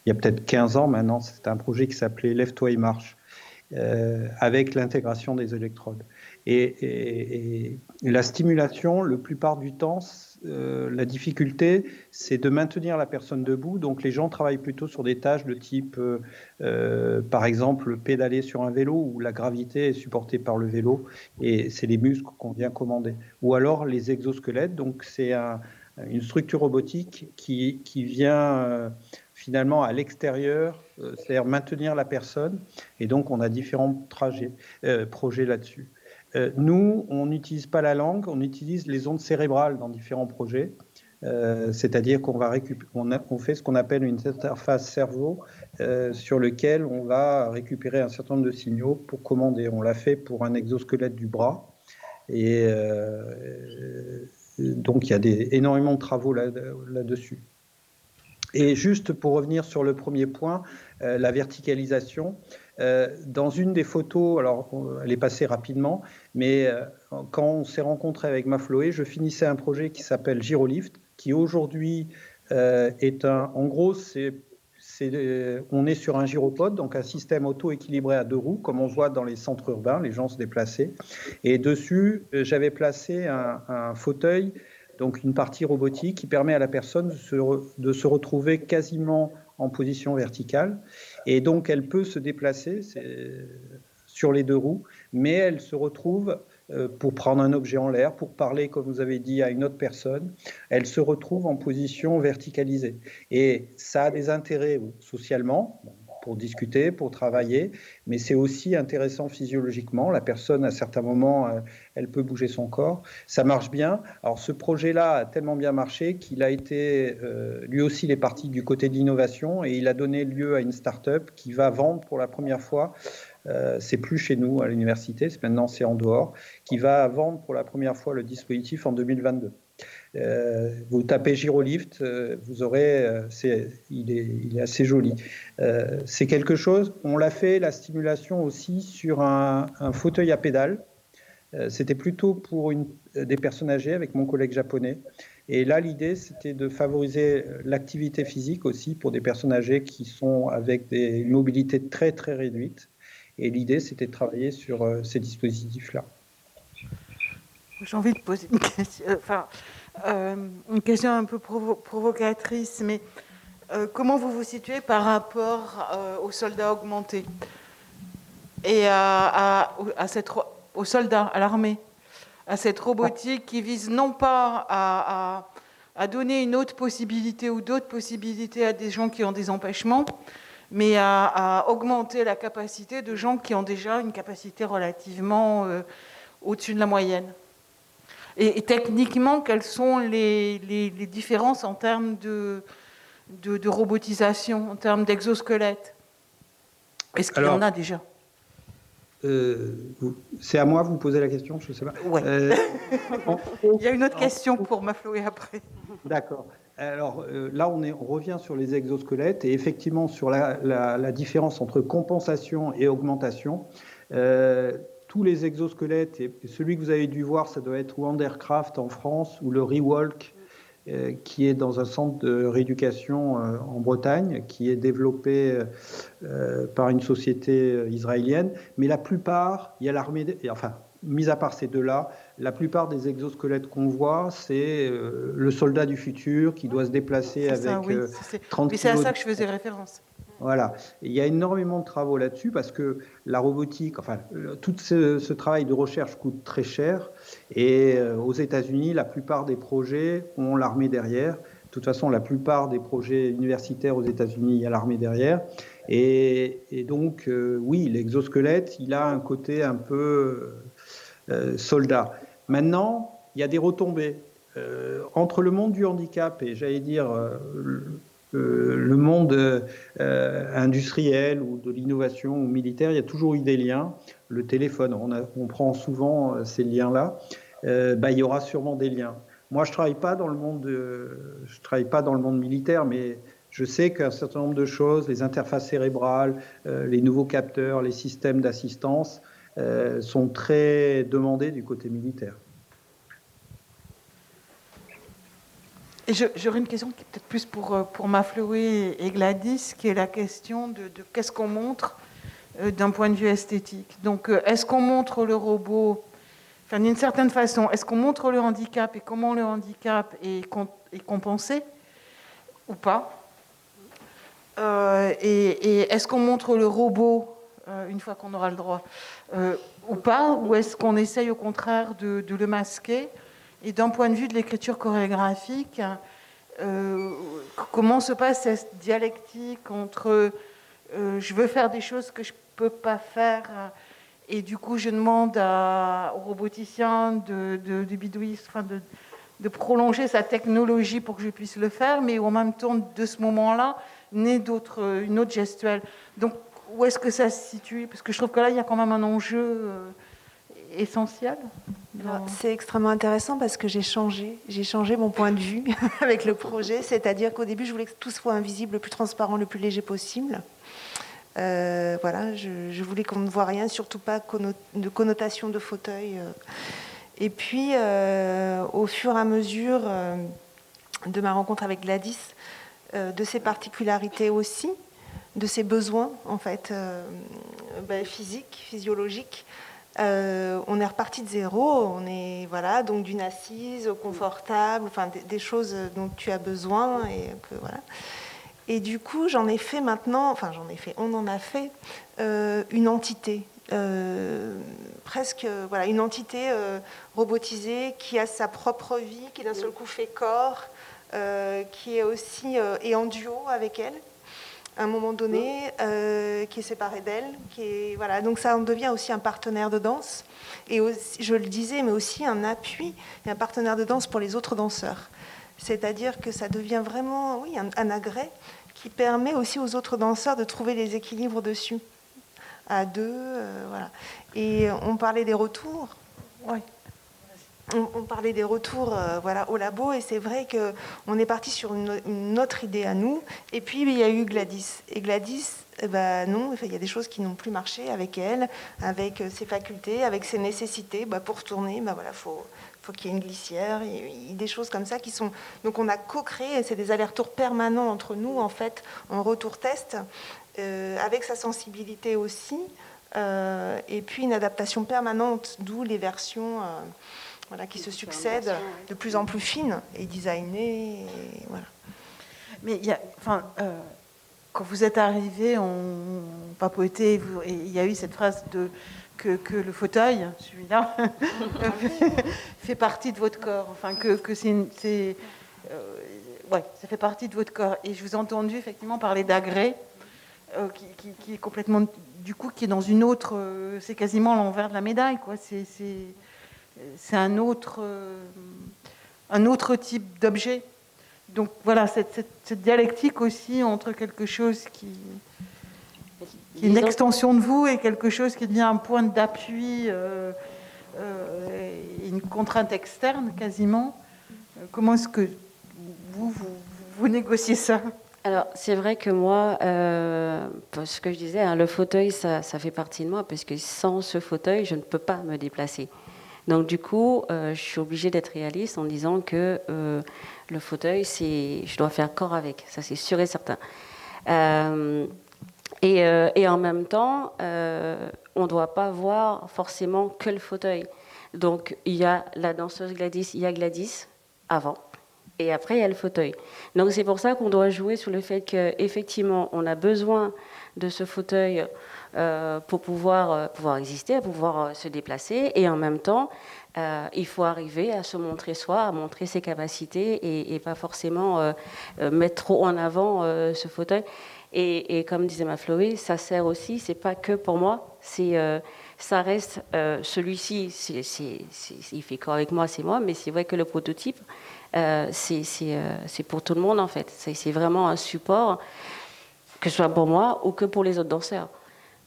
peut-être 15 ans maintenant. C'était un projet qui s'appelait Lève-toi et marche, avec l'intégration des électrodes. Et la stimulation, la plupart du temps, la difficulté, c'est de maintenir la personne debout. Donc les gens travaillent plutôt sur des tâches de type, par exemple, pédaler sur un vélo où la gravité est supportée par le vélo et c'est les muscles qu'on vient commander. Ou alors les exosquelettes, donc c'est une structure robotique qui vient finalement à l'extérieur, c'est-à-dire maintenir la personne. Et donc on a différents projets là-dessus. Nous, on n'utilise pas la langue, on utilise les ondes cérébrales dans différents projets. C'est-à-dire qu'on on fait ce qu'on appelle une interface cerveau sur lequel on va récupérer un certain nombre de signaux pour commander. On l'a fait pour un exosquelette du bras. Et donc, il y a énormément de travaux là-dessus. Et juste pour revenir sur le premier point, la verticalisation, dans une des photos, alors elle est passée rapidement, mais quand on s'est rencontré avec Mafloé, je finissais un projet qui s'appelle Gyrolift, qui aujourd'hui est en gros, on est sur un gyropode, donc un système auto-équilibré à 2 roues, comme on voit dans les centres urbains, les gens se déplaçaient. Et dessus, j'avais placé un fauteuil, donc une partie robotique qui permet à la personne de se retrouver quasiment en position verticale. Et donc, elle peut se déplacer sur les 2 roues, mais elle se retrouve, pour prendre un objet en l'air, pour parler, comme vous avez dit, à une autre personne, elle se retrouve en position verticalisée. Et ça a des intérêts socialement, pour discuter, pour travailler, mais c'est aussi intéressant physiologiquement. La personne, à certains moments, elle peut bouger son corps. Ça marche bien. Alors, ce projet-là a tellement bien marché qu'il a été, lui aussi, il est parti du côté de l'innovation et il a donné lieu à une start-up qui va vendre pour la première fois, c'est plus chez nous à l'université, maintenant c'est en dehors, qui va vendre pour la première fois le dispositif en 2022. Vous tapez Gyrolift, vous aurez, il est assez joli. C'est quelque chose, on l'a fait, la stimulation aussi, sur un fauteuil à pédales. C'était plutôt pour des personnes âgées avec mon collègue japonais. Et là, l'idée, c'était de favoriser l'activité physique aussi pour des personnes âgées qui sont avec une mobilité très, très réduite. Et l'idée, c'était de travailler sur ces dispositifs-là. J'ai envie de poser une question un peu provocatrice, mais comment vous vous situez par rapport aux soldats augmentés et à cette aux soldats, à l'armée, à cette robotique qui vise non pas à donner une autre possibilité ou d'autres possibilités à des gens qui ont des empêchements, mais à augmenter la capacité de gens qui ont déjà une capacité relativement au-dessus de la moyenne. Et techniquement, quelles sont les différences en termes de robotisation, en termes d'exosquelette? Est-ce qu'il y en a déjà? C'est à moi vous posez la question, je ne sais pas. Ouais. Il y a une autre question pour m'afflouer après. D'accord. Alors là, on revient sur les exosquelettes et effectivement sur la différence entre compensation et augmentation. Tous les exosquelettes, et celui que vous avez dû voir, ça doit être Wandercraft en France ou le Rewalk, qui est dans un centre de rééducation en Bretagne, qui est développé par une société israélienne. Mais la plupart, il y a l'armée, enfin, mis à part ces deux-là, la plupart des exosquelettes qu'on voit, c'est le soldat du futur qui doit se déplacer avec 30 Mais c'est à kilos ça que je faisais référence. Voilà. Et il y a énormément de travaux là-dessus parce que la robotique, enfin, tout ce travail de recherche coûte très cher. Et aux États-Unis, la plupart des projets ont l'armée derrière. De toute façon, la plupart des projets universitaires aux États-Unis, il y a l'armée derrière. Et donc, oui, l'exosquelette, il a un côté un peu soldat. Maintenant, il y a des retombées. Entre le monde du handicap et, j'allais dire, le monde industriel ou de l'innovation ou militaire, il y a toujours eu des liens. Le téléphone, on prend souvent ces liens-là. Il y aura sûrement des liens. Moi, je travaille pas dans le monde militaire, mais je sais qu'un certain nombre de choses, les interfaces cérébrales, les nouveaux capteurs, les systèmes d'assistance, sont très demandés du côté militaire. Et j'aurais une question qui est peut-être plus pour Mafleué et Gladys, qui est la question de qu'est-ce qu'on montre d'un point de vue esthétique. Donc, est-ce qu'on montre le robot, enfin, d'une certaine façon, est-ce qu'on montre le handicap et comment le handicap est compensé ou pas? Et est-ce qu'on montre le robot une fois qu'on aura le droit ou pas? Ou est-ce qu'on essaye au contraire de le masquer? Et d'un point de vue de l'écriture chorégraphique, comment se passe cette dialectique entre je veux faire des choses que je ne peux pas faire et du coup je demande au roboticien de bidouiller, enfin de prolonger sa technologie pour que je puisse le faire, mais en même temps de ce moment-là naît une autre gestuelle. Donc où est-ce que ça se situe? Parce que je trouve que là il y a quand même un enjeu essentiel. C'est extrêmement intéressant parce que j'ai changé mon point de vue avec le projet, c'est-à-dire qu'au début je voulais que tout soit invisible, le plus transparent, le plus léger possible. Voilà, je voulais qu'on ne voit rien, surtout pas de connotation de fauteuil. Et puis au fur et à mesure de ma rencontre avec Gladys, de ses particularités aussi, de ses besoins en fait physiques, physiologiques. On est reparti de zéro, on est donc d'une assise au confortable, enfin des choses dont tu as besoin et que voilà. Et du coup, on en a fait une entité, presque une entité robotisée qui a sa propre vie, qui d'un seul coup fait corps, qui est aussi est en duo avec elle. À un moment donné, qui est séparé d'elle, donc ça en devient aussi un partenaire de danse, et aussi, je le disais, mais aussi un appui et un partenaire de danse pour les autres danseurs. C'est-à-dire que ça devient vraiment, un agrès qui permet aussi aux autres danseurs de trouver les équilibres dessus, à deux, voilà. Et on parlait des retours, On parlait des retours au labo, et c'est vrai qu'on est parti sur une autre idée à nous. Et puis il y a eu Gladys. Et Gladys, non, il y a des choses qui n'ont plus marché avec elle, avec ses facultés, avec ses nécessités. Pour tourner, faut qu'il y ait une glissière, et des choses comme ça qui sont. Donc on a co-créé, et c'est des allers-retours permanents entre nous en fait, en retour test, avec sa sensibilité aussi, et puis une adaptation permanente, d'où les versions. Qui se succèdent, de plus en plus fines et designées. Et voilà. Mais quand vous êtes arrivé, on papotait, et il y a eu cette phrase que le fauteuil, celui-là, fait partie de votre corps. Enfin, ouais, ça fait partie de votre corps. Et je vous ai entendu effectivement parler d'agrès, qui est complètement, du coup, qui est dans une autre, c'est quasiment l'envers de la médaille, quoi. C'est un autre type d'objet. Donc voilà, cette dialectique aussi entre quelque chose qui est une extension de vous et quelque chose qui devient un point d'appui, une contrainte externe quasiment. Comment est-ce que vous négociez ça? Alors, c'est vrai que moi, ce que je disais, hein, le fauteuil, ça fait partie de moi, parce que sans ce fauteuil, je ne peux pas me déplacer. Donc, du coup, je suis obligée d'être réaliste en disant que le fauteuil, je dois faire corps avec, ça c'est sûr et certain. Et en même temps, on ne doit pas voir forcément que le fauteuil. Donc, il y a la danseuse Gladys, il y a Gladys avant. Et après, il y a le fauteuil. Donc, c'est pour ça qu'on doit jouer sur le fait qu'effectivement, on a besoin de ce fauteuil pour pouvoir exister, pour pouvoir se déplacer. Et en même temps, il faut arriver à se montrer soi, à montrer ses capacités et pas forcément mettre trop en avant ce fauteuil. Et comme disait ma Chloé, ça sert aussi, c'est pas que pour moi, ça reste celui-ci, il fait corps avec moi, c'est moi, mais c'est vrai que le prototype, c'est pour tout le monde en fait. C'est vraiment un support, que ce soit pour moi ou que pour les autres danseurs.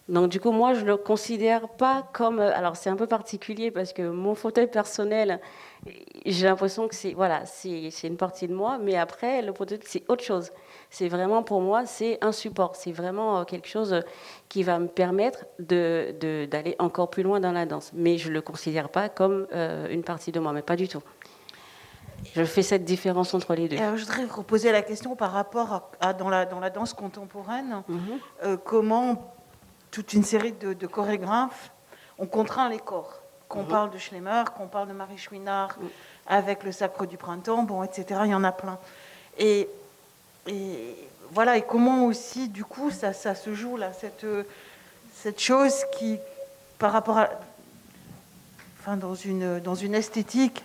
Donc du coup, moi, je ne le considère pas comme... Alors c'est un peu particulier parce que mon fauteuil personnel, j'ai l'impression que c'est une partie de moi, mais après, le prototype, c'est autre chose. C'est vraiment, pour moi, c'est un support. C'est vraiment quelque chose qui va me permettre d'aller encore plus loin dans la danse. Mais je ne le considère pas comme une partie de moi, mais pas du tout. Je fais cette différence entre les deux. Alors, je voudrais vous poser la question par rapport à dans la danse contemporaine, comment toute une série de chorégraphes ont contraint les corps. Qu'on parle de Schlemmer, qu'on parle de Marie Chouinard, avec le Sacre du Printemps, bon, etc. Il y en a plein. Et voilà, et comment aussi, du coup, ça se joue là, cette chose qui, par rapport à, enfin, dans une esthétique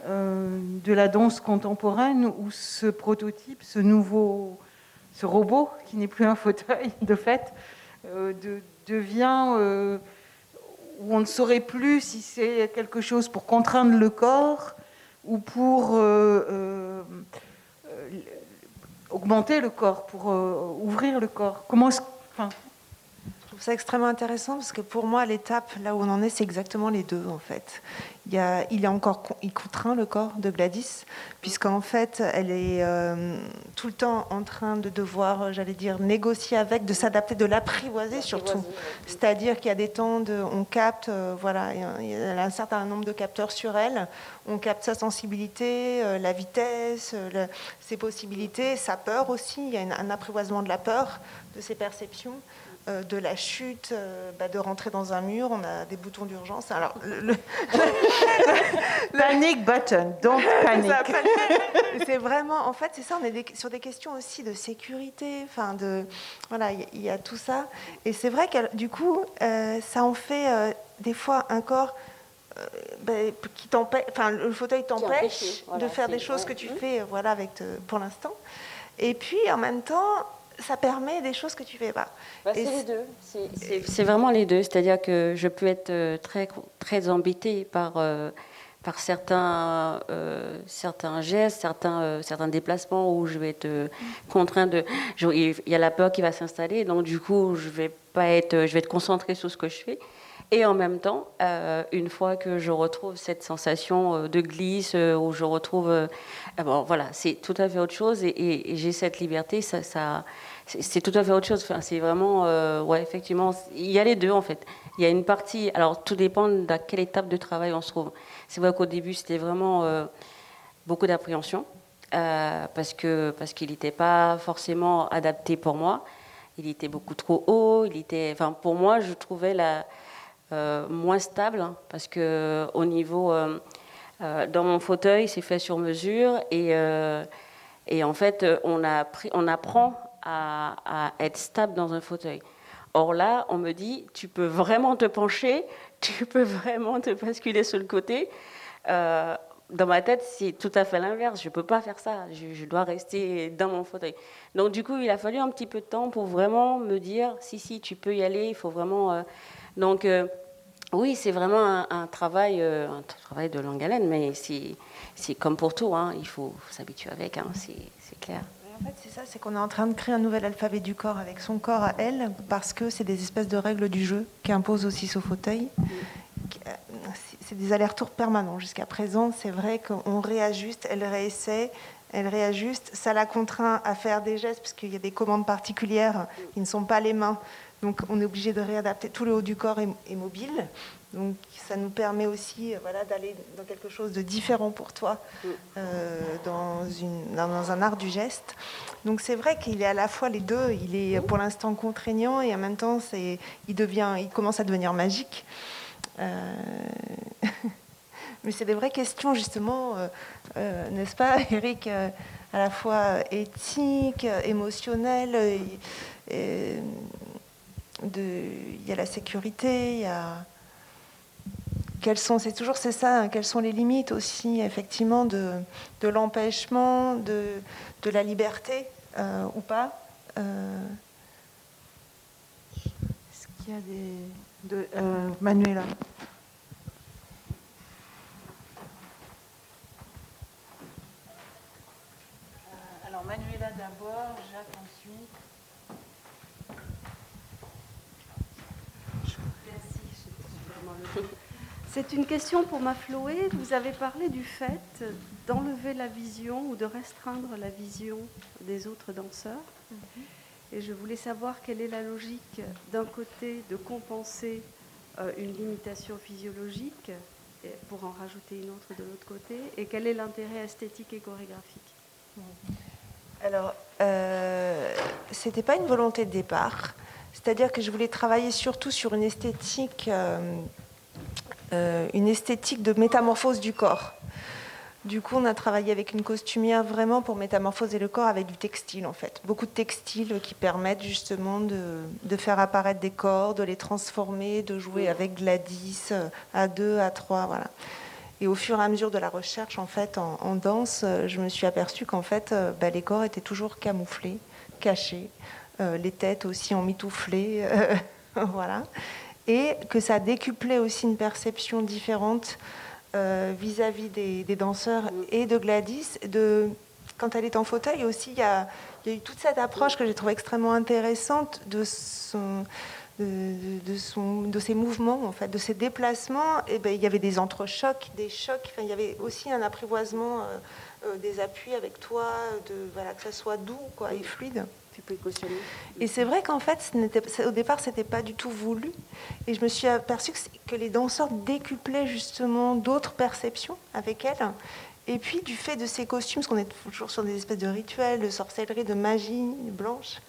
de la danse contemporaine, où ce prototype, ce robot, qui n'est plus un fauteuil, de fait, devient où on ne saurait plus si c'est quelque chose pour contraindre le corps ou pour augmenter le corps, pour ouvrir le corps. Je trouve ça extrêmement intéressant parce que pour moi, l'étape là où on en est, c'est exactement les deux en fait. Il contraint le corps de Gladys, puisqu'en fait, elle est tout le temps en train de devoir, j'allais dire, négocier avec, de s'adapter, de l'apprivoiser surtout. C'est-à-dire qu'il y a des temps on capte, voilà, il y a un certain nombre de capteurs sur elle. On capte sa sensibilité, la vitesse, ses possibilités, sa peur aussi. Il y a un apprivoisement de la peur, de ses perceptions. De la chute, de rentrer dans un mur, on a des boutons d'urgence. Alors, Panic button, don't panic. C'est vraiment, en fait, c'est ça. On est sur des questions aussi de sécurité. Enfin, voilà, il y a tout ça. Et c'est vrai que du coup, ça en fait des fois un corps qui t'empêche. Enfin, le fauteuil t'empêche de faire des choses que tu fais, voilà, avec pour l'instant. Et puis, en même temps, ça permet des choses que tu fais pas. C'est les deux. C'est vraiment les deux. C'est-à-dire que je peux être très, très embêtée par certains gestes, certains déplacements où je vais être contrainte de... Il y a la peur qui va s'installer, donc du coup, je vais être concentrée sur ce que je fais. Et en même temps, une fois que je retrouve cette sensation de glisse, où je retrouve... bon, voilà, c'est tout à fait autre chose et j'ai cette liberté, c'est tout à fait autre chose. Enfin, c'est vraiment... ouais, effectivement, il y a les deux, en fait. Il y a une partie... Alors, tout dépend à quelle étape de travail on se trouve. C'est vrai qu'au début, c'était vraiment beaucoup d'appréhension parce qu'il n'était pas forcément adapté pour moi. Il était beaucoup trop haut. Enfin, pour moi, je trouvais moins stable parce que au niveau dans mon fauteuil c'est fait sur mesure et en fait on apprend à être stable dans un fauteuil. Or là, on me dit, tu peux vraiment te pencher, tu peux vraiment te basculer sur le côté. Dans ma tête, c'est tout à fait l'inverse. Je ne peux pas faire ça. Je dois rester dans mon fauteuil. Donc, du coup, il a fallu un petit peu de temps pour vraiment me dire, si, tu peux y aller. Il faut vraiment... Donc, oui, c'est vraiment un travail de longue haleine, mais c'est comme pour tout. Hein. Il faut s'habituer avec, hein. C'est clair. En fait, c'est ça, c'est qu'on est en train de créer un nouvel alphabet du corps avec son corps à elle, parce que c'est des espèces de règles du jeu qui imposent aussi ce fauteuil. C'est des allers-retours permanents. Jusqu'à présent, c'est vrai qu'on réajuste, elle réessaie, elle réajuste. Ça la contraint à faire des gestes, parce qu'il y a des commandes particulières qui ne sont pas les mains. Donc, on est obligé de réadapter. Tout le haut du corps est mobile. Donc, ça nous permet aussi d'aller dans quelque chose de différent pour toi, dans un art du geste. Donc, c'est vrai qu'il est à la fois les deux. Il est pour l'instant contraignant et en même temps, il commence à devenir magique. Mais c'est des vraies questions, justement, n'est-ce pas, Eric, à la fois éthiques, émotionnelles. Il y a la sécurité, il y a... Quelles sont les limites aussi, effectivement, de l'empêchement, de la liberté ou pas. Est-ce qu'il y a Manuela. Alors Manuela d'abord, Jacques ensuite. C'est une question pour Mafloé. Vous avez parlé du fait d'enlever la vision ou de restreindre la vision des autres danseurs. Et je voulais savoir quelle est la logique, d'un côté, de compenser une limitation physiologique pour en rajouter une autre de l'autre côté, et quel est l'intérêt esthétique et chorégraphique. Alors, c'était pas une volonté de départ. C'est-à-dire que je voulais travailler surtout sur une esthétique de métamorphose du corps. Du coup, on a travaillé avec une costumière vraiment pour métamorphoser le corps avec du textile, en fait. Beaucoup de textiles qui permettent justement de faire apparaître des corps, de les transformer, de jouer avec Gladys à 2, à 3, voilà. Et au fur et à mesure de la recherche, en fait, en danse, je me suis aperçue qu'en fait, les corps étaient toujours camouflés, cachés, les têtes aussi emmitouflées, voilà. Et que ça décuplait aussi une perception différente vis-à-vis des danseurs et de Gladys. Quand elle est en fauteuil aussi, il y a eu toute cette approche que j'ai trouvée extrêmement intéressante de ses mouvements, en fait, de ses déplacements. Et il y avait des entrechocs, des chocs. Enfin, il y avait aussi un apprivoisement des appuis avec toi, que ça soit doux, quoi, et fluide. Et c'est vrai qu'en fait, au départ, c'était pas du tout voulu. Et je me suis aperçue que les danseurs décuplaient justement d'autres perceptions avec elle. Et puis, du fait de ces costumes, parce qu'on est toujours sur des espèces de rituels, de sorcellerie, de magie blanche,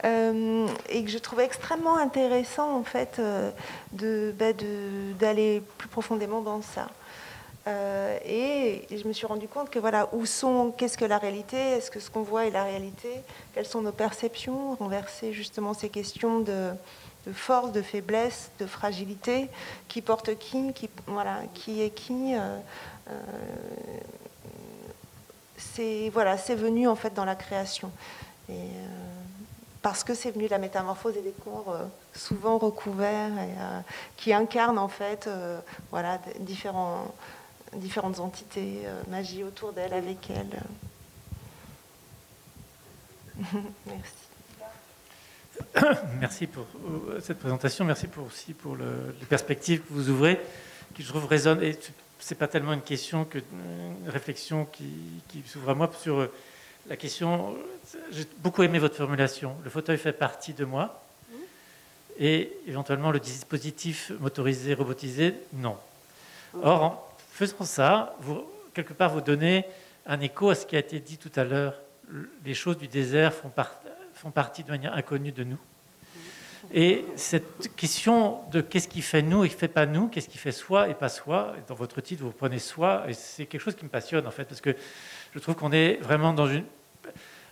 et que je trouvais extrêmement intéressant, en fait, d'aller plus profondément dans ça. Et je me suis rendu compte que qu'est-ce que la réalité, est-ce que ce qu'on voit est la réalité, quelles sont nos perceptions, renverser justement ces questions de force, de faiblesse, de fragilité, qui porte qui est qui. C'est venu en fait dans la création. Et, parce que c'est venu de la métamorphose et des corps souvent recouverts et qui incarnent en fait différentes entités, magie autour d'elle, avec elle. Merci. Merci pour cette présentation. Merci aussi pour les perspectives que vous ouvrez, qui je trouve résonnent. Et c'est pas tellement une question que une réflexion qui s'ouvre à moi sur la question. J'ai beaucoup aimé votre formulation. Le fauteuil fait partie de moi, et éventuellement le dispositif motorisé, robotisé, non. Or, en faisant ça, quelque part, vous donnez un écho à ce qui a été dit tout à l'heure. Les choses du désert font partie de manière inconnue de nous. Et cette question de qu'est-ce qui fait nous et qui ne fait pas nous, qu'est-ce qui fait soi et pas soi, dans votre titre, vous prenez soi, et c'est quelque chose qui me passionne, en fait, parce que je trouve qu'on est vraiment dans une...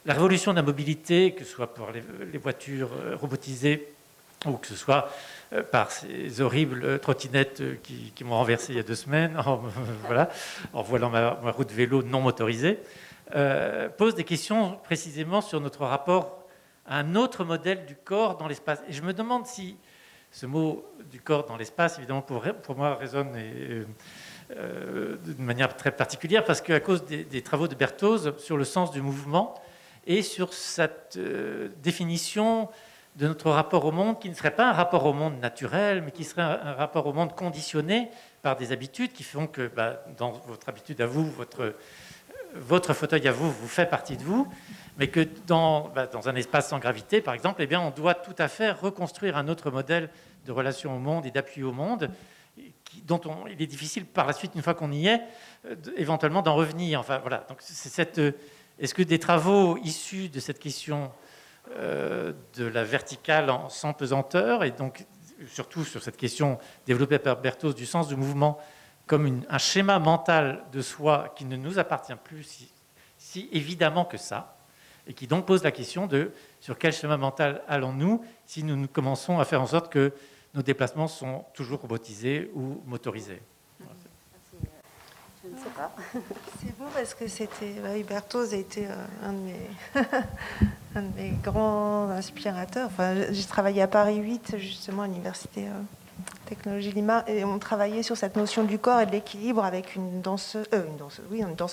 la révolution de la mobilité, que ce soit pour les voitures robotisées ou que ce soit par ces horribles trottinettes qui m'ont renversé il y a 2 semaines, en volant ma route vélo non motorisée, pose des questions précisément sur notre rapport à un autre modèle du corps dans l'espace. Et je me demande si ce mot du corps dans l'espace, évidemment, pour moi, résonne d'une manière très particulière, parce qu'à cause des travaux de Berthoz sur le sens du mouvement et sur cette définition de notre rapport au monde, qui ne serait pas un rapport au monde naturel, mais qui serait un rapport au monde conditionné par des habitudes qui font que, dans votre habitude à vous, votre fauteuil à vous fait partie de vous, mais que dans un espace sans gravité, par exemple, eh bien, on doit tout à fait reconstruire un autre modèle de relation au monde et d'appui au monde, dont il est difficile par la suite, une fois qu'on y est, éventuellement d'en revenir. Enfin, voilà. Donc, est-ce que des travaux issus de cette question de la verticale sans pesanteur, et donc surtout sur cette question développée par Berthoz du sens du mouvement comme un schéma mental de soi qui ne nous appartient plus si évidemment que ça, et qui donc pose la question de sur quel schéma mental allons-nous si nous commençons à faire en sorte que nos déplacements sont toujours robotisés ou motorisés. Je ne sais pas. C'est beau parce que Berthoz a été un de mes grands inspirateurs. Enfin, j'ai travaillé à Paris 8, justement, à l'université Technologie Lima, et on travaillait sur cette notion du corps et de l'équilibre avec une danseuse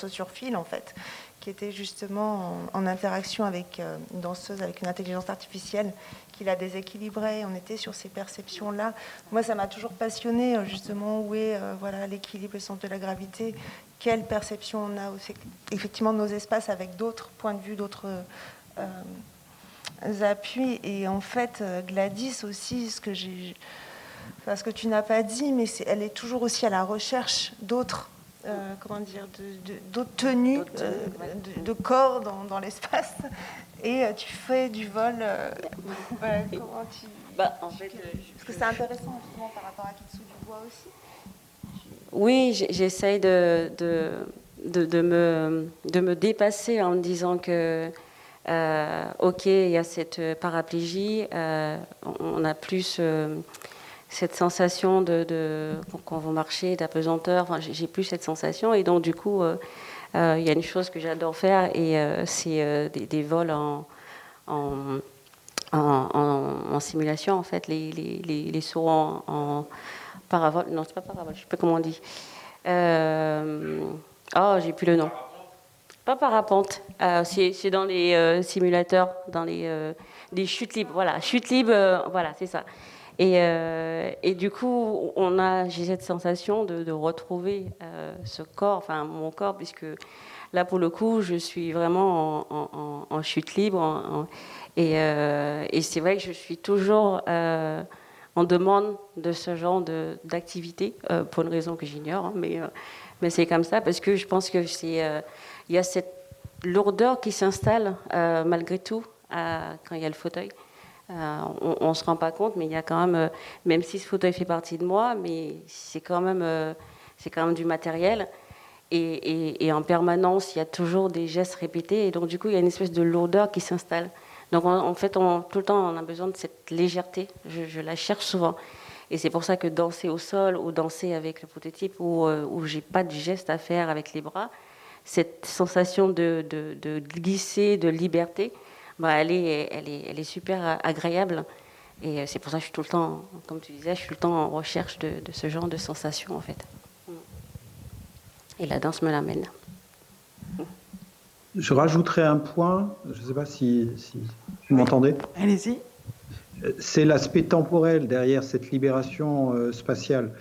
sur fil, en fait, qui était justement en interaction avec une danseuse, avec une intelligence artificielle qui la déséquilibrait. On était sur ces perceptions-là. Moi, ça m'a toujours passionnée, justement, où est l'équilibre, le centre de la gravité, quelle perception on a aussi, effectivement, de nos espaces avec d'autres points de vue, d'autres appuis. Et en fait, Gladys aussi, ce que tu n'as pas dit, mais elle est toujours aussi à la recherche d'autres d'autres tenues de corps dans l'espace. Et tu fais du vol. Comment tu... En fait, parce que c'est intéressant justement par rapport à Kitsu Dubois aussi. Oui, j'essaye de me dépasser en me disant que ok, il y a cette paraplégie, on a plus cette sensation quand vous marchez, d'apesanteur, enfin, j'ai plus cette sensation, et donc du coup, il y a une chose que j'adore faire, et c'est des vols en simulation, en fait, les sauts en paravol, non, c'est pas paravol, je sais pas comment on dit. J'ai plus le nom. Pas parapente, c'est dans les simulateurs, dans des chutes libres, voilà, chutes libres, voilà, c'est ça. Et du coup, j'ai cette sensation de retrouver ce corps, enfin mon corps, puisque là, pour le coup, je suis vraiment en chute libre. Et c'est vrai que je suis toujours en demande de ce genre d'activité, pour une raison que j'ignore, hein, mais c'est comme ça, parce que je pense que il y a cette lourdeur qui s'installe malgré tout quand il y a le fauteuil. On ne se rend pas compte, mais il y a quand même si ce fauteuil fait partie de moi, mais c'est quand même du matériel. Et en permanence, il y a toujours des gestes répétés. Et donc, du coup, il y a une espèce de lourdeur qui s'installe. Donc, en fait, tout le temps, on a besoin de cette légèreté. Je la cherche souvent. Et c'est pour ça que danser au sol ou danser avec le prototype où je n'ai pas de geste à faire avec les bras, cette sensation de glisser, de liberté, elle est super agréable. Et c'est pour ça que je suis tout le temps, comme tu disais, je suis tout le temps en recherche de ce genre de sensation, en fait. Et la danse me l'amène. Je rajouterai un point, je ne sais pas si vous m'entendez. Allez-y. C'est l'aspect temporel derrière cette libération spatiale.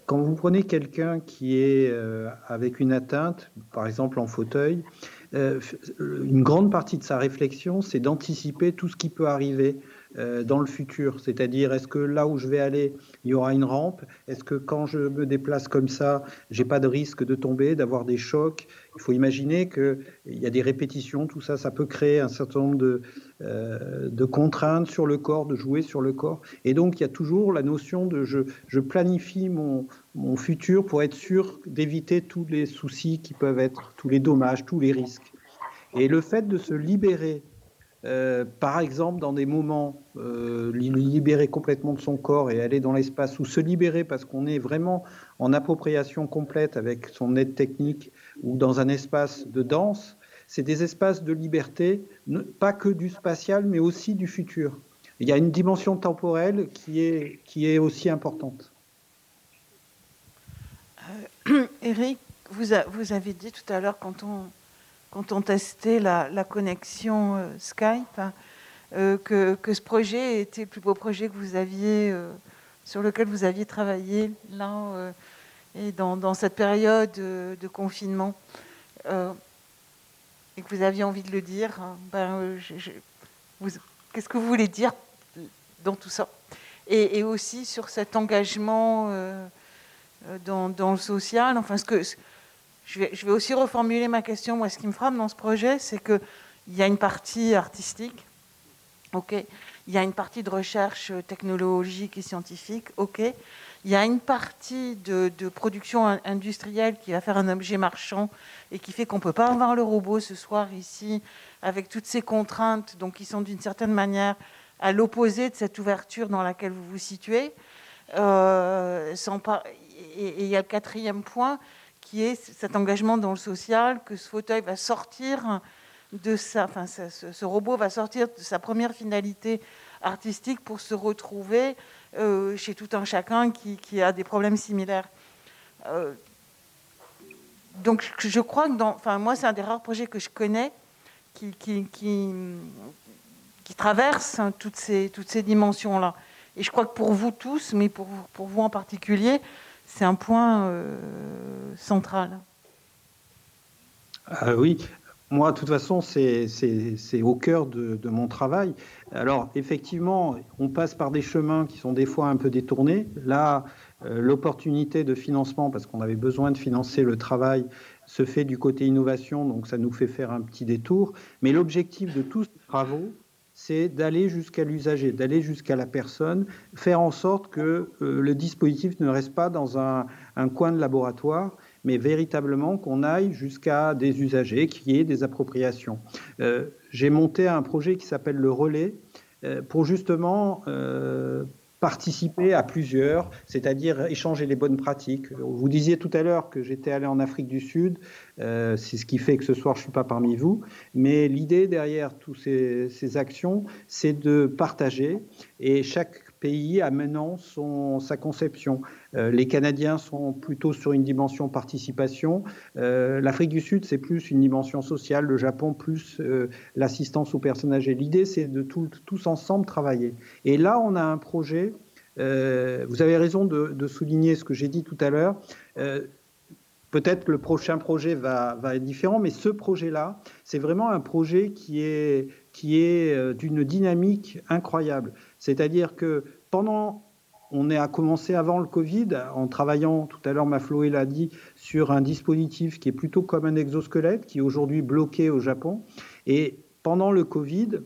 Quand vous prenez quelqu'un qui est avec une atteinte, par exemple en fauteuil, une grande partie de sa réflexion, c'est d'anticiper tout ce qui peut arriver dans le futur. C'est-à-dire, est-ce que là où je vais aller, il y aura une rampe? Est-ce que quand je me déplace comme ça, j'ai pas de risque de tomber, d'avoir des chocs? Il faut imaginer qu'il y a des répétitions, tout ça, ça peut créer un certain nombre de contraintes sur le corps, de jouer sur le corps. Et donc, il y a toujours la notion de je planifie mon futur pour être sûr d'éviter tous les soucis qui peuvent être, tous les dommages, tous les risques. Et le fait de se libérer, par exemple, dans des moments, libérer complètement de son corps et aller dans l'espace, ou se libérer parce qu'on est vraiment en appropriation complète avec son aide technique, ou dans un espace de danse, c'est des espaces de liberté, pas que du spatial, mais aussi du futur. Il y a une dimension temporelle qui est aussi importante. Eric, vous avez dit tout à l'heure, quand on testait la connexion Skype, que ce projet était le plus beau projet que vous aviez, sur lequel vous aviez travaillé là, et dans cette période de confinement, et que vous aviez envie de le dire. Qu'est-ce que vous voulez dire dans tout ça, et aussi sur cet engagement dans le social. Enfin, je vais aussi reformuler ma question. Moi, ce qui me frappe dans ce projet, c'est qu'il y a une partie artistique, ok. Il y a une partie de recherche technologique et scientifique, ok. Il y a une partie de production industrielle qui va faire un objet marchand et qui fait qu'on ne peut pas avoir le robot ce soir ici, avec toutes ces contraintes, donc qui sont d'une certaine manière à l'opposé de cette ouverture dans laquelle vous vous situez. Et il y a le quatrième point, qui est cet engagement dans le social, que ce fauteuil va sortir de ce robot va sortir de sa première finalité artistique pour se retrouver chez tout un chacun qui a des problèmes similaires. Donc je crois que moi, c'est un des rares projets que je connais qui traverse toutes ces dimensions-là. Et je crois que pour vous tous, mais pour vous en particulier, c'est un point central. Oui, moi, de toute façon, c'est au cœur de mon travail. Alors, effectivement, on passe par des chemins qui sont des fois un peu détournés. Là, l'opportunité de financement, parce qu'on avait besoin de financer le travail, se fait du côté innovation, donc ça nous fait faire un petit détour. Mais l'objectif de tous ces travaux, c'est d'aller jusqu'à l'usager, d'aller jusqu'à la personne, faire en sorte que le dispositif ne reste pas dans un coin de laboratoire, mais véritablement qu'on aille jusqu'à des usagers, qu'il y ait des appropriations. J'ai monté un projet qui s'appelle le Relais, pour justement participer à plusieurs, c'est-à-dire échanger les bonnes pratiques. Vous disiez tout à l'heure que j'étais allé en Afrique du Sud, c'est ce qui fait que ce soir je ne suis pas parmi vous, mais l'idée derrière toutes ces actions, c'est de partager, et chaque pays a maintenant sa conception. Les Canadiens sont plutôt sur une dimension participation, l'Afrique du Sud c'est plus une dimension sociale, le Japon plus l'assistance aux personnes âgées. L'idée c'est de tous ensemble travailler. Et là on a un projet, vous avez raison de souligner ce que j'ai dit tout à l'heure, peut-être que le prochain projet va être différent, mais ce projet-là, c'est vraiment un projet qui est d'une dynamique incroyable. C'est-à-dire que on a commencé avant le Covid, en travaillant, tout à l'heure Mafloé l'a dit, sur un dispositif qui est plutôt comme un exosquelette, qui est aujourd'hui bloqué au Japon. Et pendant le Covid,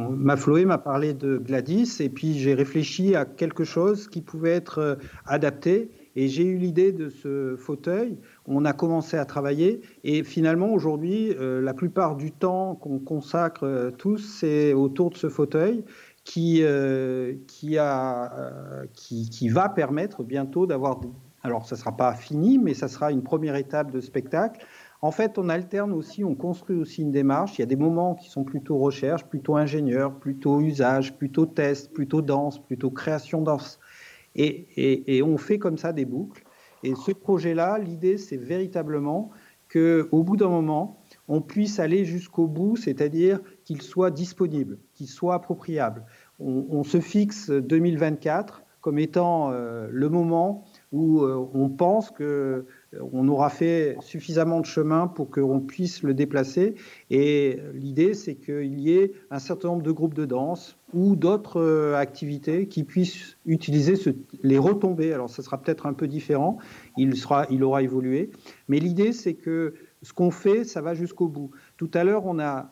Mafloé m'a parlé de Gladys, et puis j'ai réfléchi à quelque chose qui pouvait être adapté, et j'ai eu l'idée de ce fauteuil. On a commencé à travailler, et finalement aujourd'hui la plupart du temps qu'on consacre tous, c'est autour de ce fauteuil qui va permettre bientôt d'avoir, alors ça ne sera pas fini, mais ça sera une première étape de spectacle. En fait, on alterne aussi, on construit aussi une démarche. Il y a des moments qui sont plutôt recherche, plutôt ingénieur, plutôt usage, plutôt test, plutôt danse, plutôt création danse. Et on fait comme ça des boucles. Et ce projet-là, l'idée, c'est véritablement qu'au bout d'un moment, on puisse aller jusqu'au bout, c'est-à-dire qu'il soit disponible, qu'il soit appropriable. On se fixe 2024 comme étant le moment où on pense qu'on aura fait suffisamment de chemin pour qu'on puisse le déplacer. Et l'idée, c'est qu'il y ait un certain nombre de groupes de danse ou d'autres activités qui puissent utiliser les retombées. Alors, ça sera peut-être un peu différent, il aura évolué. Mais l'idée, c'est que ce qu'on fait, ça va jusqu'au bout. Tout à l'heure, on a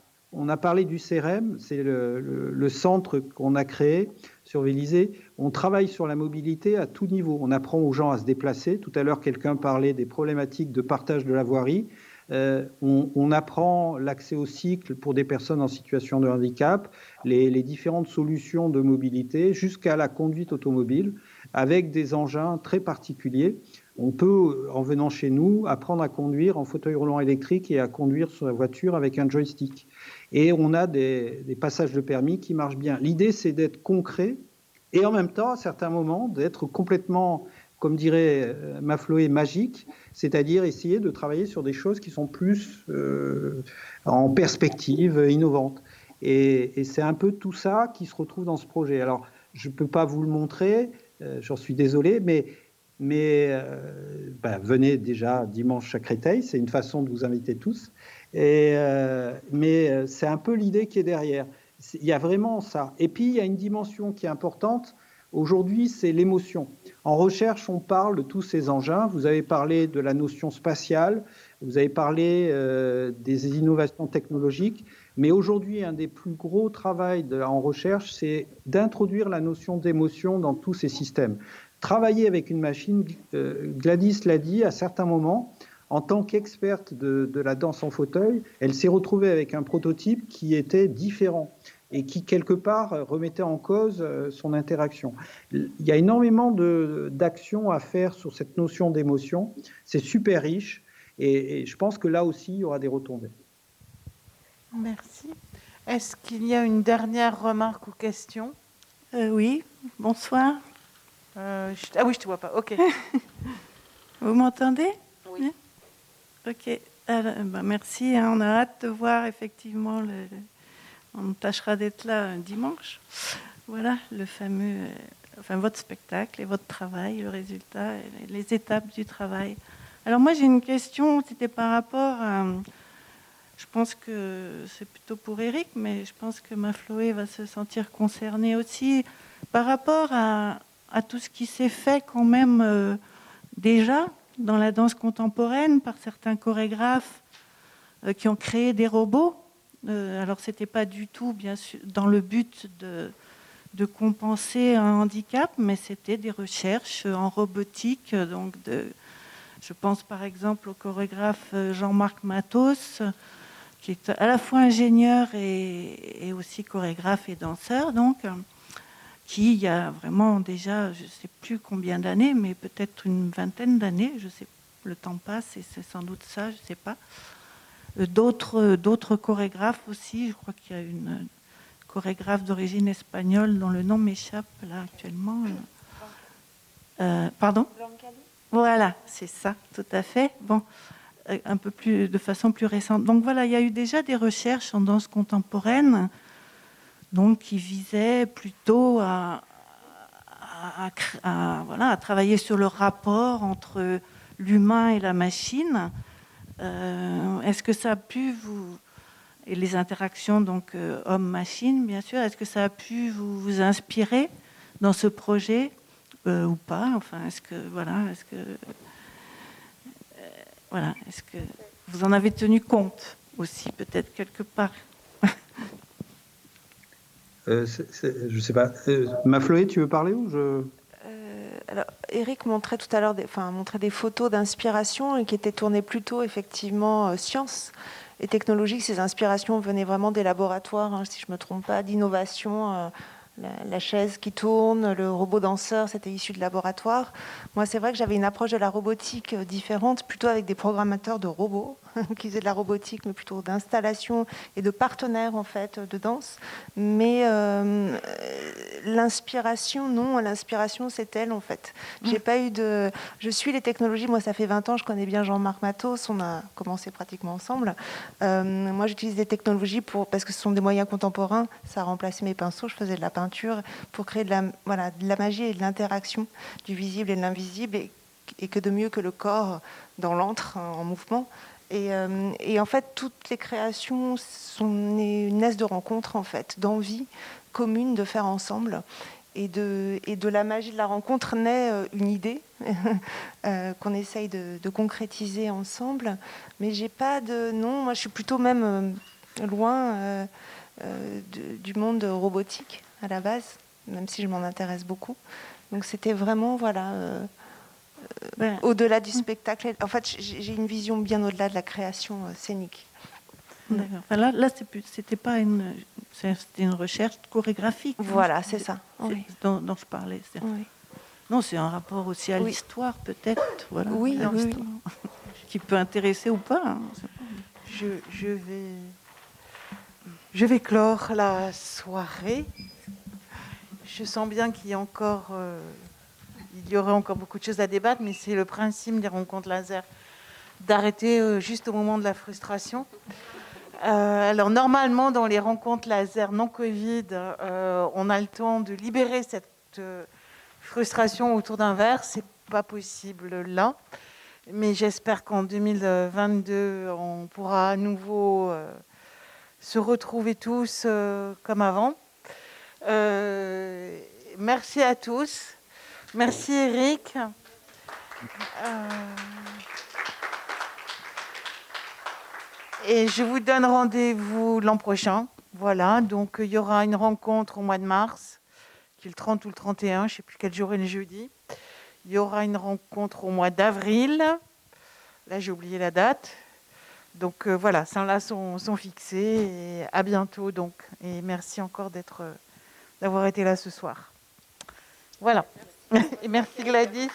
parlé du CEREM, c'est le centre qu'on a créé sur Vélizy, on travaille sur la mobilité à tout niveau. On apprend aux gens à se déplacer. Tout à l'heure, quelqu'un parlait des problématiques de partage de la voirie. On apprend l'accès au cycle pour des personnes en situation de handicap, les différentes solutions de mobilité jusqu'à la conduite automobile avec des engins très particuliers. On peut, en venant chez nous, apprendre à conduire en fauteuil roulant électrique et à conduire sur la voiture avec un joystick. Et on a des passages de permis qui marchent bien. L'idée, c'est d'être concret et en même temps, à certains moments, d'être complètement, comme dirait Mafloé, magique, c'est-à-dire essayer de travailler sur des choses qui sont plus en perspective, innovantes. Et c'est un peu tout ça qui se retrouve dans ce projet. Alors, je ne peux pas vous le montrer, j'en suis désolé, mais venez déjà dimanche à Créteil, c'est une façon de vous inviter tous. Mais c'est un peu l'idée qui est derrière. Il y a vraiment ça. Et puis, il y a une dimension qui est importante. Aujourd'hui, c'est l'émotion. En recherche, on parle de tous ces engins. Vous avez parlé de la notion spatiale, vous avez parlé des innovations technologiques. Mais aujourd'hui, un des plus gros travaux en recherche, c'est d'introduire la notion d'émotion dans tous ces systèmes. Travailler avec une machine, Gladys l'a dit, à certains moments, en tant qu'experte de la danse en fauteuil, elle s'est retrouvée avec un prototype qui était différent et qui, quelque part, remettait en cause son interaction. Il y a énormément d'actions à faire sur cette notion d'émotion. C'est super riche et je pense que là aussi, il y aura des retombées. Merci. Est-ce qu'il y a une dernière remarque ou question? Oui, bonsoir. Ah oui, je te vois pas. Ok. Vous m'entendez? Oui. Ok. Alors, merci. On a hâte de voir effectivement. On tâchera d'être là dimanche. Voilà le fameux, votre spectacle et votre travail, le résultat, et les étapes du travail. Alors moi j'ai une question. C'était par rapport à. Je pense que c'est plutôt pour Eric, mais je pense que Mafloé va se sentir concerné aussi par rapport à tout ce qui s'est fait quand même déjà dans la danse contemporaine par certains chorégraphes qui ont créé des robots. Alors ce n'était pas du tout, bien sûr, dans le but de compenser un handicap, mais c'était des recherches en robotique. Donc je pense par exemple au chorégraphe Jean-Marc Matos, qui est à la fois ingénieur et aussi chorégraphe et danseur, donc, qui, il y a vraiment déjà, je ne sais plus combien d'années, mais peut-être une vingtaine d'années, je sais, le temps passe et c'est sans doute ça, je ne sais pas. D'autres chorégraphes aussi, je crois qu'il y a une chorégraphe d'origine espagnole dont le nom m'échappe là actuellement. Pardon ? Voilà, c'est ça, tout à fait. Bon. Un peu plus, de façon plus récente. Donc voilà, il y a eu déjà des recherches en danse contemporaine donc, qui visaient plutôt à travailler sur le rapport entre l'humain et la machine. Est-ce que ça a pu vous... Et les interactions donc homme-machine, bien sûr, est-ce que ça a pu vous inspirer dans ce projet ou pas? Enfin, est-ce que vous en avez tenu compte aussi, peut-être quelque part? Je ne sais pas. Mafloé, tu veux parler ou je... Alors, Eric montrait tout à l'heure des photos d'inspiration qui étaient tournées plutôt effectivement sciences et technologiques. Ces inspirations venaient vraiment des laboratoires, si je ne me trompe pas, d'innovation. La chaise qui tourne, le robot danseur, c'était issu de laboratoire. Moi, c'est vrai que j'avais une approche de la robotique différente, plutôt avec des programmateurs de robots qui faisaient de la robotique, mais plutôt d'installation et de partenaires en fait de danse. Mais l'inspiration, non, l'inspiration c'est elle en fait. J'ai pas eu de. Je suis les technologies. Moi, ça fait 20 ans, je connais bien Jean-Marc Matos. On a commencé pratiquement ensemble. Moi, j'utilise des technologies parce que ce sont des moyens contemporains. Ça a remplacé mes pinceaux. Je faisais de la peinture pour créer de la magie et de l'interaction du visible et de l'invisible, et que de mieux que le corps dans l'antre en mouvement. Et en fait, toutes les créations naissent de rencontres, en fait, d'envie commune de faire ensemble. Et de la magie de la rencontre naît une idée qu'on essaye de concrétiser ensemble. Mais j'ai pas de... Non, moi je suis plutôt même loin du monde robotique à la base. même si je m'en intéresse beaucoup. Donc c'était vraiment, Ben, au-delà du spectacle. En fait, j'ai une vision bien au-delà de la création scénique. d'accord. Enfin, là c'était pas c'était une recherche chorégraphique. hein. Voilà, c'est ça. C'est Oui. dont je parlais. Oui. Non, c'est un rapport aussi à Oui. l'histoire, peut-être. Voilà. Oui, À oui, l'histoire. Qui peut intéresser ou pas. hein. Je vais clore la soirée. Je sens bien qu'il y a encore, il y aurait encore beaucoup de choses à débattre, mais c'est le principe des rencontres laser, d'arrêter juste au moment de la frustration. Alors normalement, dans les rencontres laser non Covid, on a le temps de libérer cette frustration autour d'un verre. C'est pas possible là, mais j'espère qu'en 2022, on pourra à nouveau se retrouver tous comme avant. Merci à tous. Merci Eric. Et je vous donne rendez-vous l'an prochain. Voilà, donc il y aura une rencontre au mois de mars, qui est le 30 ou le 31, je ne sais plus quel jour est le jeudi. Il y aura une rencontre au mois d'avril. Là, j'ai oublié la date. Donc voilà, celles-là sont fixées. Et à bientôt donc. Et merci encore d'avoir été là ce soir. Voilà. Et merci Gladys.